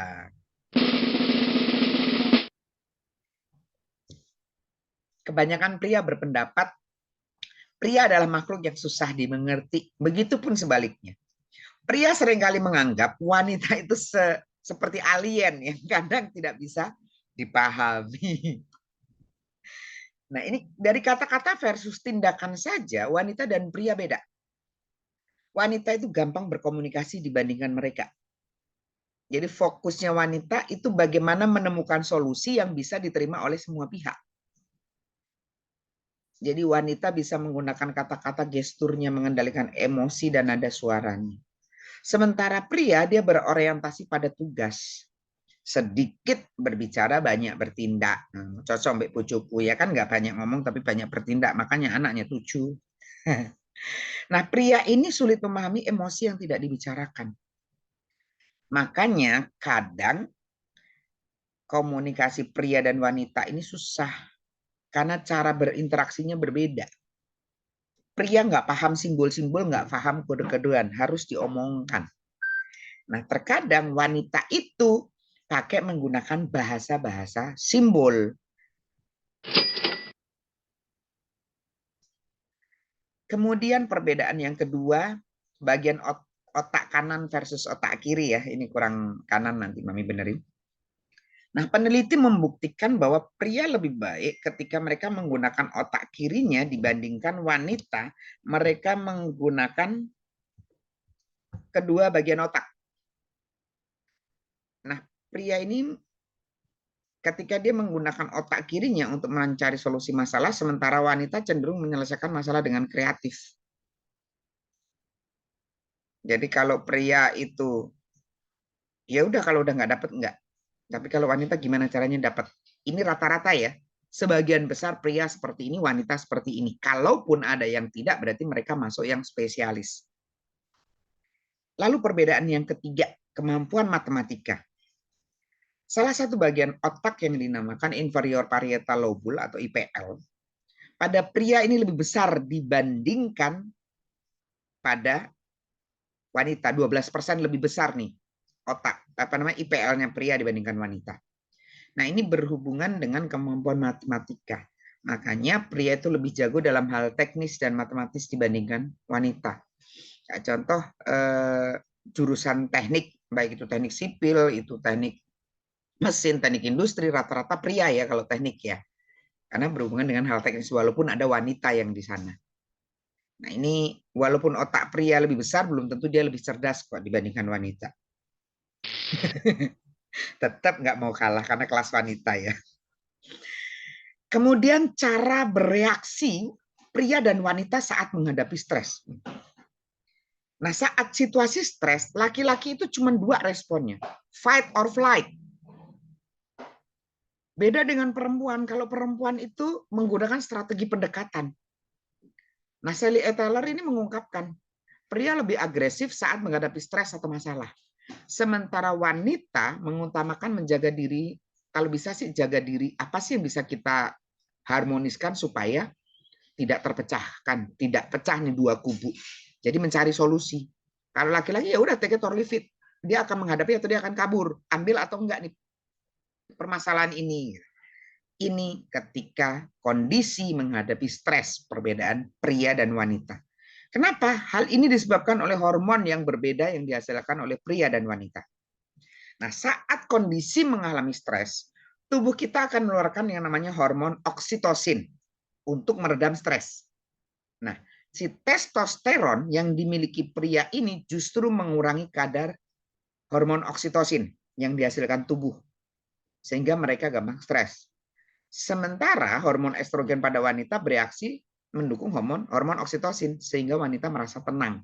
A: Kebanyakan pria berpendapat pria adalah makhluk yang susah dimengerti. Begitupun sebaliknya. Pria seringkali menganggap wanita itu seperti alien yang kadang tidak bisa dipahami. Nah, ini dari kata-kata versus tindakan saja, wanita dan pria beda. Wanita itu gampang berkomunikasi dibandingkan mereka. Jadi fokusnya wanita itu bagaimana menemukan solusi yang bisa diterima oleh semua pihak. Jadi wanita bisa menggunakan kata-kata, gesturnya, mengendalikan emosi dan nada suaranya. Sementara pria dia berorientasi pada tugas. Sedikit berbicara, banyak bertindak. Cocok mbak pucuku ya kan, nggak banyak ngomong tapi banyak bertindak, makanya anaknya 7. Nah, pria ini sulit memahami emosi yang tidak dibicarakan. Makanya kadang komunikasi pria dan wanita ini susah karena cara berinteraksinya berbeda. Pria nggak paham simbol-simbol, nggak paham kode-kodean, harus diomongkan. Nah, terkadang wanita itu pakai menggunakan bahasa-bahasa simbol. Kemudian perbedaan yang kedua, bagian otak kanan versus otak kiri ya. Ini kurang kanan, nanti Mami benerin. Nah, peneliti membuktikan bahwa pria lebih baik ketika mereka menggunakan otak kirinya dibandingkan wanita, mereka menggunakan kedua bagian otak. Nah, pria ini ketika dia menggunakan otak kirinya untuk mencari solusi masalah, sementara wanita cenderung menyelesaikan masalah dengan kreatif. Jadi kalau pria itu, ya udah kalau udah nggak dapat nggak. Tapi kalau wanita gimana caranya dapat? Ini rata-rata ya. Sebagian besar pria seperti ini, wanita seperti ini. Kalaupun ada yang tidak, berarti mereka masuk yang spesialis. Lalu perbedaan yang ketiga, kemampuan matematika. Salah satu bagian otak yang dinamakan inferior parietal lobule atau IPL, pada pria ini lebih besar dibandingkan pada wanita. 12% lebih besar nih otak, IPL-nya pria dibandingkan wanita. Nah, ini berhubungan dengan kemampuan matematika. Makanya pria itu lebih jago dalam hal teknis dan matematis dibandingkan wanita. Ya, contoh jurusan teknik, baik itu teknik sipil, itu teknik mesin, teknik industri, rata-rata pria ya kalau teknik ya. Karena berhubungan dengan hal teknis walaupun ada wanita yang di sana. Nah, ini walaupun otak pria lebih besar, belum tentu dia lebih cerdas kok dibandingkan wanita. Tetap nggak mau kalah karena kelas wanita ya. Kemudian cara bereaksi pria dan wanita saat menghadapi stres. Nah, saat situasi stres, laki-laki itu cuma 2 responnya. Fight or flight. Beda dengan perempuan. Kalau perempuan itu menggunakan strategi pendekatan. Nah, Sally E. Taylor ini mengungkapkan, pria lebih agresif saat menghadapi stres atau masalah. Sementara wanita mengutamakan menjaga diri, kalau bisa sih jaga diri, apa sih yang bisa kita harmoniskan supaya tidak terpecahkan, tidak pecah nih 2 kubu. Jadi mencari solusi. Kalau laki-laki ya udah take it or leave it. Dia akan menghadapi atau dia akan kabur, ambil atau enggak nih permasalahan ini. Ini ketika kondisi menghadapi stres, perbedaan pria dan wanita. Kenapa? Hal ini disebabkan oleh hormon yang berbeda yang dihasilkan oleh pria dan wanita. Nah, saat kondisi mengalami stres, tubuh kita akan mengeluarkan yang namanya hormon oksitosin untuk meredam stres. Nah, si testosteron yang dimiliki pria ini justru mengurangi kadar hormon oksitosin yang dihasilkan tubuh, sehingga mereka gampang stres. Sementara hormon estrogen pada wanita bereaksi mendukung hormon oksitosin sehingga wanita merasa tenang.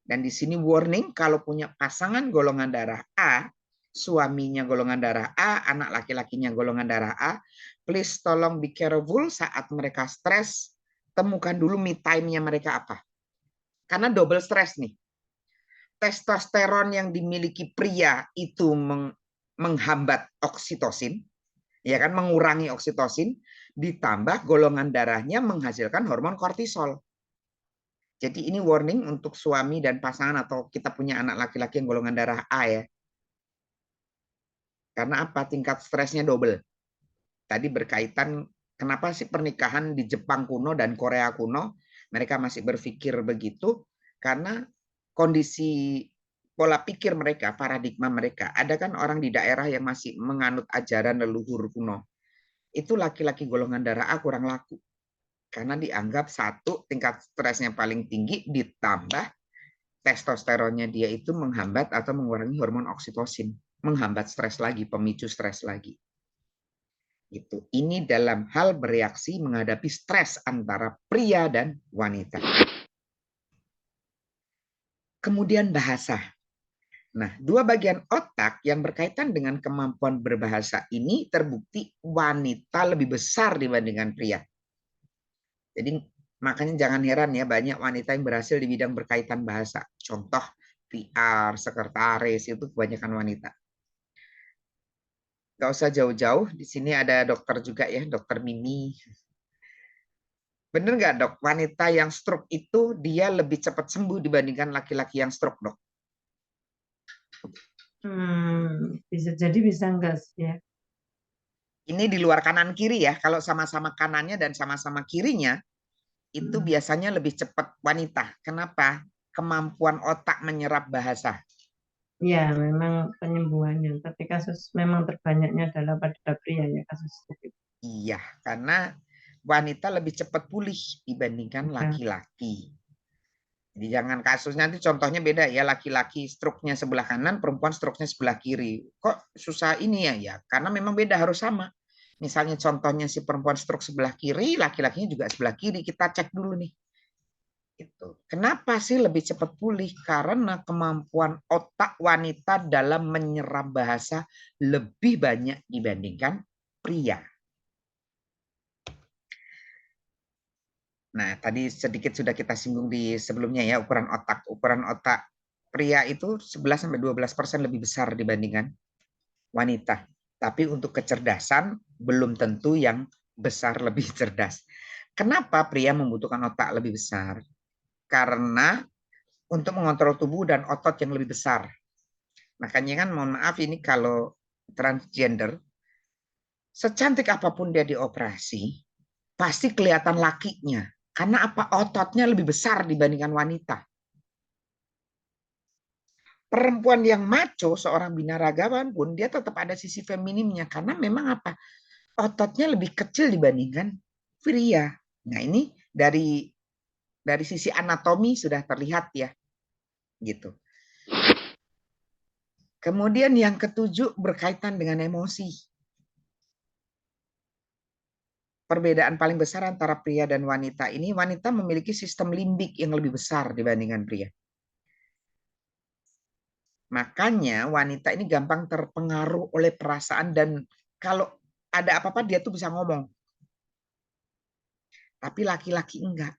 A: Dan di sini warning, kalau punya pasangan golongan darah A, suaminya golongan darah A, anak laki-lakinya golongan darah A, please tolong be careful saat mereka stres, temukan dulu me time-nya mereka apa. Karena double stress nih. Testosteron yang dimiliki pria itu menghambat oksitosin, ya kan, mengurangi oksitosin, ditambah golongan darahnya menghasilkan hormon kortisol. Jadi ini warning untuk suami dan pasangan atau kita punya anak laki-laki yang golongan darah A ya. Karena apa? Tingkat stresnya double. Tadi berkaitan kenapa sih pernikahan di Jepang kuno dan Korea kuno mereka masih berpikir begitu? Karena kondisi pola pikir mereka, paradigma mereka. Ada kan orang di daerah yang masih menganut ajaran leluhur kuno. Itu laki-laki golongan darah A kurang laku. Karena dianggap satu, tingkat stresnya paling tinggi, ditambah testosteronnya dia itu menghambat atau mengurangi hormon oksitosin. Menghambat stres lagi, pemicu stres lagi. Gitu. Ini dalam hal bereaksi menghadapi stres antara pria dan wanita. Kemudian bahasa. Nah, dua bagian otak yang berkaitan dengan kemampuan berbahasa ini terbukti wanita lebih besar dibandingkan pria. Jadi makanya jangan heran ya banyak wanita yang berhasil di bidang berkaitan bahasa. Contoh PR, sekretaris itu kebanyakan wanita. Gak usah jauh-jauh, di sini ada dokter juga ya, dokter Mimi. Bener nggak dok, wanita yang stroke itu dia lebih cepat sembuh dibandingkan laki-laki yang stroke dok?
C: Bisa jadi bisa enggak sih ya.
A: Ini di luar kanan kiri ya, kalau sama-sama kanannya dan sama-sama kirinya, itu biasanya lebih cepat wanita. Kenapa? Kemampuan otak menyerap bahasa.
C: Ya, memang penyembuhannya. Tapi kasus memang terbanyaknya adalah pada pria ya kasus itu.
A: Iya, karena wanita lebih cepat pulih dibandingkan laki-laki. Jadi jangan kasus nanti contohnya beda ya, laki-laki stroke-nya sebelah kanan, perempuan stroke-nya sebelah kiri. Kok susah ini ya? Ya, karena memang beda, harus sama. Misalnya contohnya si perempuan stroke sebelah kiri, laki-lakinya juga sebelah kiri. Kita cek dulu nih. Itu. Kenapa sih lebih cepat pulih? Karena kemampuan otak wanita dalam menyerap bahasa lebih banyak dibandingkan pria. Nah, tadi sedikit sudah kita singgung di sebelumnya ya, ukuran otak. Ukuran otak pria itu 11-12% lebih besar dibandingkan wanita. Tapi untuk kecerdasan belum tentu yang besar lebih cerdas. Kenapa pria membutuhkan otak lebih besar? Karena untuk mengontrol tubuh dan otot yang lebih besar. Makanya kan mohon maaf ini kalau transgender, secantik apapun dia dioperasi, pasti kelihatan lakinya. Karena apa? Ototnya lebih besar dibandingkan wanita. Perempuan yang maco, seorang binaragawan pun, dia tetap ada sisi feminimnya. Karena memang apa? Ototnya lebih kecil dibandingkan pria. Nah ini dari sisi anatomi sudah terlihat ya. Gitu. Kemudian yang ketujuh berkaitan dengan emosi. Perbedaan paling besar antara pria dan wanita ini, wanita memiliki sistem limbik yang lebih besar dibandingkan pria. Makanya wanita ini gampang terpengaruh oleh perasaan dan kalau ada apa-apa dia tuh bisa ngomong. Tapi laki-laki enggak.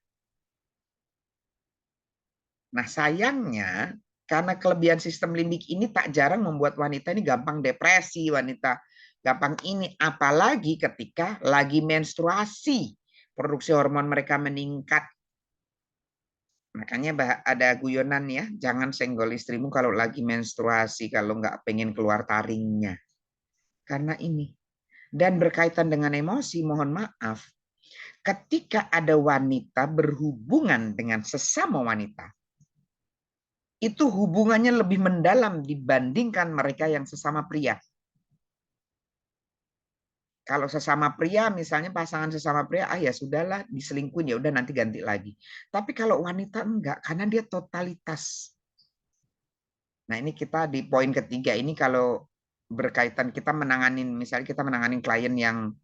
A: Nah sayangnya karena kelebihan sistem limbik ini tak jarang membuat wanita ini gampang depresi, wanita gampang ini, apalagi ketika lagi menstruasi, produksi hormon mereka meningkat. Makanya ada guyonan ya, jangan senggol istrimu kalau lagi menstruasi, kalau nggak pengen keluar taringnya. Karena ini. Dan berkaitan dengan emosi, mohon maaf, ketika ada wanita berhubungan dengan sesama wanita, itu hubungannya lebih mendalam dibandingkan mereka yang sesama pria. Kalau sesama pria, misalnya pasangan sesama pria, ya sudahlah, diselingkuhin, ya udah nanti ganti lagi. Tapi kalau wanita enggak, karena dia totalitas. Nah ini kita di poin ketiga ini kalau berkaitan kita menanganin, misalnya kita menanganin klien yang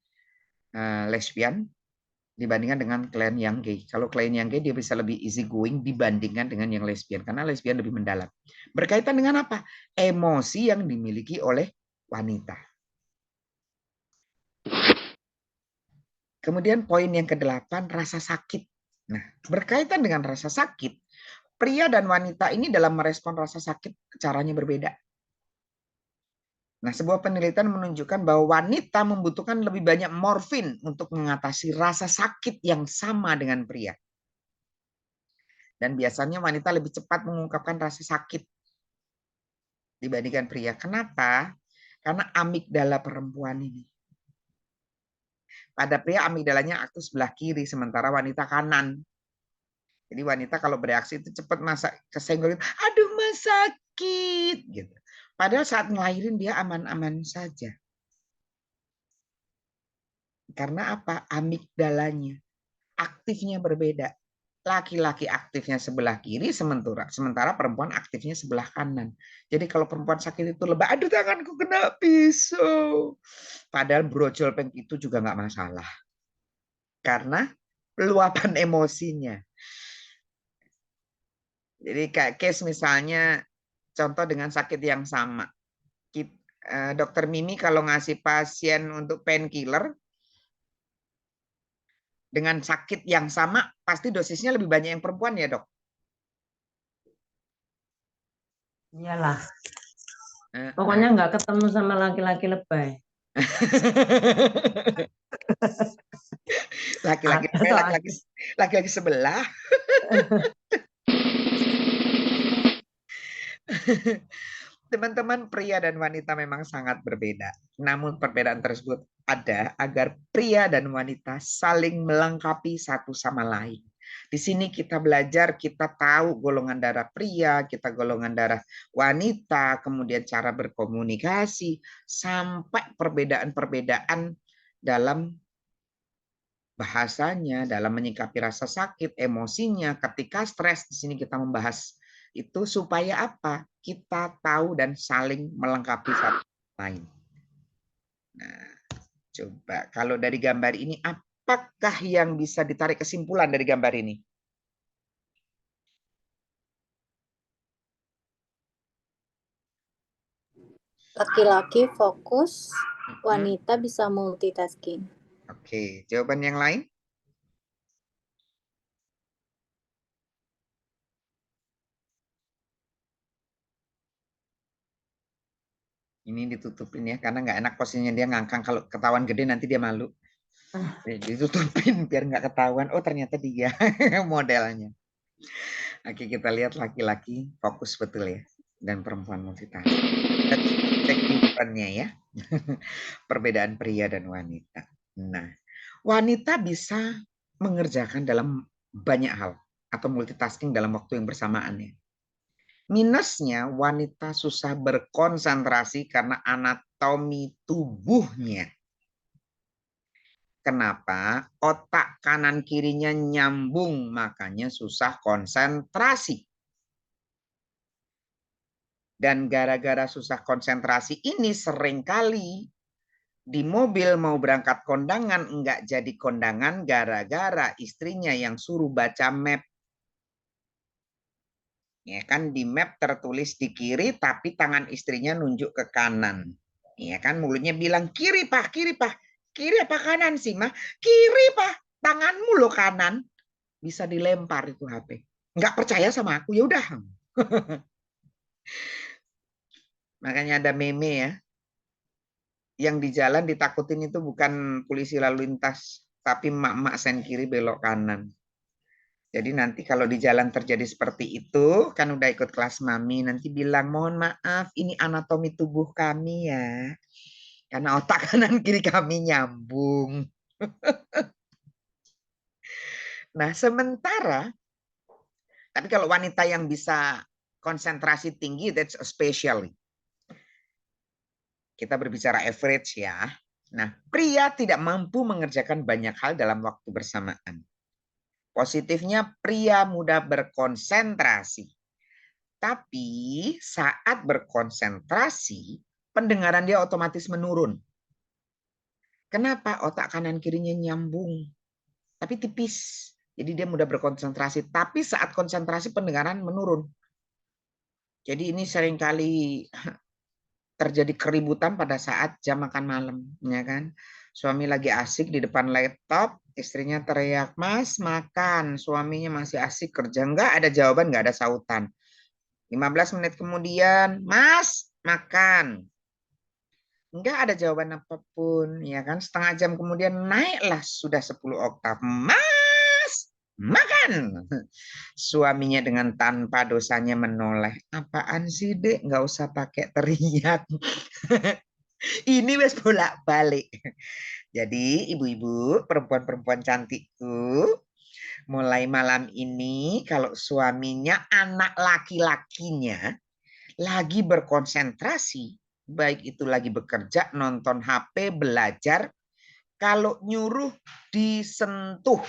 A: lesbian dibandingkan dengan klien yang gay. Kalau klien yang gay dia bisa lebih easy going dibandingkan dengan yang lesbian karena lesbian lebih mendalam. Berkaitan dengan apa? Emosi yang dimiliki oleh wanita. Kemudian poin yang ke-8 rasa sakit. Nah, berkaitan dengan rasa sakit, pria dan wanita ini dalam merespon rasa sakit caranya berbeda. Nah, sebuah penelitian menunjukkan bahwa wanita membutuhkan lebih banyak morfin untuk mengatasi rasa sakit yang sama dengan pria. Dan biasanya wanita lebih cepat mengungkapkan rasa sakit dibandingkan pria. Kenapa? Karena amigdala perempuan ini. Pada pria amigdalanya aktif sebelah kiri, sementara wanita kanan. Jadi wanita kalau bereaksi itu cepat kesenggol, aduh mas sakit gitu. Padahal saat ngelahirin dia aman-aman saja. Karena apa? Amigdalanya aktifnya berbeda. Laki-laki aktifnya sebelah kiri, sementara perempuan aktifnya sebelah kanan. Jadi kalau perempuan sakit itu lebah, aduh tanganku kena pisau. Padahal brojol peng itu juga nggak masalah. Karena luapan emosinya. Jadi kayak case misalnya, contoh dengan sakit yang sama. Dokter Mimi kalau ngasih pasien untuk painkiller, dengan sakit yang sama, pasti dosisnya lebih banyak yang perempuan ya dok?
C: Iyalah. Pokoknya nggak ketemu sama laki-laki lebay.
A: Laki-laki sebelah. Teman-teman, pria dan wanita memang sangat berbeda. Namun perbedaan tersebut ada agar pria dan wanita saling melengkapi satu sama lain. Di sini kita belajar, kita tahu golongan darah pria, kita golongan darah wanita, kemudian cara berkomunikasi, sampai perbedaan-perbedaan dalam bahasanya, dalam menyikapi rasa sakit, emosinya, ketika stres. Di sini kita membahas itu supaya apa? Kita tahu dan saling melengkapi satu lain. Nah, coba kalau dari gambar ini, apakah yang bisa ditarik kesimpulan dari gambar ini?
D: Laki-laki fokus, wanita bisa multitasking.
A: Oke, jawaban yang lain? Ini ditutupin ya, karena nggak enak posisinya dia ngangkang. Kalau ketahuan gede nanti dia malu. Ditutupin biar nggak ketahuan. Oh ternyata dia modelnya. Oke, kita lihat laki-laki fokus betul ya, dan perempuan multitasking. Kita cek jawabannya ya. Perbedaan pria dan wanita. Nah, wanita bisa mengerjakan dalam banyak hal atau multitasking dalam waktu yang bersamaan ya. Minusnya, wanita susah berkonsentrasi karena anatomi tubuhnya. Kenapa? Otak kanan kirinya nyambung, makanya susah konsentrasi. Dan gara-gara susah konsentrasi ini seringkali di mobil mau berangkat kondangan enggak jadi kondangan gara-gara istrinya yang suruh baca map. Ya kan, di map tertulis di kiri tapi tangan istrinya nunjuk ke kanan. Ya kan, mulutnya bilang kiri Pak, kiri Pak. Kiri apa kanan sih, Mah? Kiri Pak, tanganmu lo kanan. Bisa dilempar itu HP. Enggak percaya sama aku, ya udah. Makanya ada meme ya. Yang di jalan ditakutin itu bukan polisi lalu lintas, tapi mak-mak sen kiri belok kanan. Jadi nanti kalau di jalan terjadi seperti itu, kan udah ikut kelas mami, nanti bilang, mohon maaf, ini anatomi tubuh kami ya. Karena otak kanan kiri kami nyambung. Nah, sementara, tapi kalau wanita yang bisa konsentrasi tinggi, that's especially. Kita berbicara average ya. Nah, pria tidak mampu mengerjakan banyak hal dalam waktu bersamaan. Positifnya pria mudah berkonsentrasi. Tapi saat berkonsentrasi, pendengaran dia otomatis menurun. Kenapa? Otak kanan kirinya nyambung. Tapi tipis. Jadi dia mudah berkonsentrasi. Tapi saat konsentrasi pendengaran menurun. Jadi ini seringkali terjadi keributan pada saat jam makan malam. Ya kan? Suami lagi asik di depan laptop, Istrinya teriak, Mas makan. Suaminya masih asik kerja. Enggak ada jawaban, enggak ada sautan. 15 menit kemudian, Mas makan. Enggak ada jawaban apapun, ya kan? Setengah jam kemudian naiklah sudah 10 oktav. Mas makan. Suaminya dengan tanpa dosanya menoleh. Apaan sih, Dek? Enggak usah pakai teriak. Ini wes bolak-balik. Jadi ibu-ibu, perempuan-perempuan cantikku, mulai malam ini kalau suaminya anak laki-lakinya lagi berkonsentrasi, baik itu lagi bekerja, nonton HP, belajar, kalau nyuruh disentuh,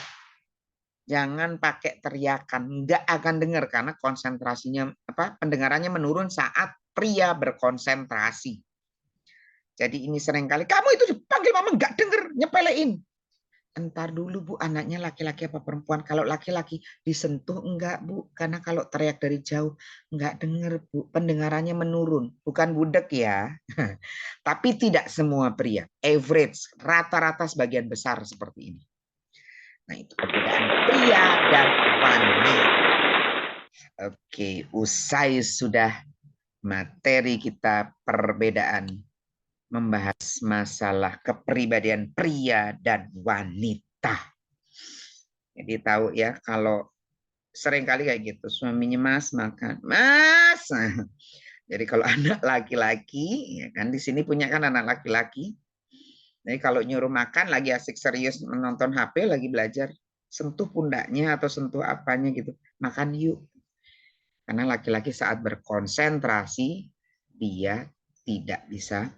A: jangan pakai teriakan, nggak akan dengar karena konsentrasinya pendengarannya menurun saat pria berkonsentrasi. Jadi ini seringkali kamu itu dipanggil mama nggak denger, nyepelein. Entar dulu Bu, anaknya laki-laki apa perempuan? Kalau laki-laki disentuh enggak Bu, karena kalau teriak dari jauh enggak denger Bu, pendengarannya menurun. Bukan budek ya, tapi tidak semua pria. Average, rata-rata sebagian besar seperti ini. Nah itu perbedaan pria dan wanita. Oke, usai sudah materi kita perbedaan membahas masalah kepribadian pria dan wanita. Jadi tahu ya kalau seringkali kayak gitu, suaminya Mas makan, Mas. Jadi kalau anak laki-laki, ya kan di sini punya kan anak laki-laki. Jadi kalau nyuruh makan lagi asik serius menonton HP, lagi belajar, sentuh pundaknya atau sentuh apanya gitu, makan yuk. Karena laki-laki saat berkonsentrasi dia tidak bisa,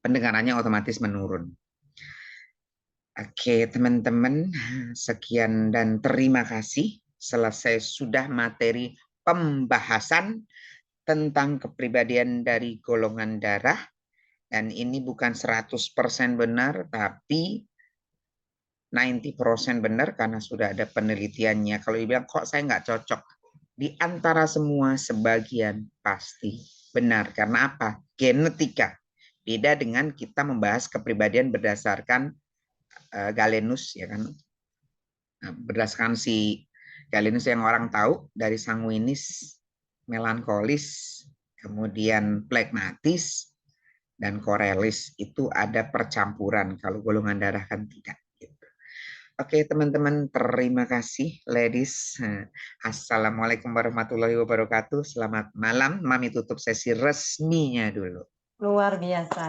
A: pendengarannya otomatis menurun. Oke, teman-teman, sekian dan terima kasih. Selesai sudah materi pembahasan tentang kepribadian dari golongan darah. Dan ini bukan 100% benar, tapi 90% benar karena sudah ada penelitiannya. Kalau dibilang kok saya nggak cocok, di antara semua sebagian pasti benar. Karena apa? Genetika. Beda dengan kita membahas kepribadian berdasarkan Galenus, ya kan? Nah, berdasarkan si Galenus yang orang tahu dari sanguinis, melankolis, kemudian plekmatis, dan korelis itu ada percampuran. Kalau golongan darah kan tidak. Oke teman-teman, terima kasih ladies. Assalamualaikum warahmatullahi wabarakatuh. Selamat malam. Mami tutup sesi resminya dulu.
B: Luar biasa.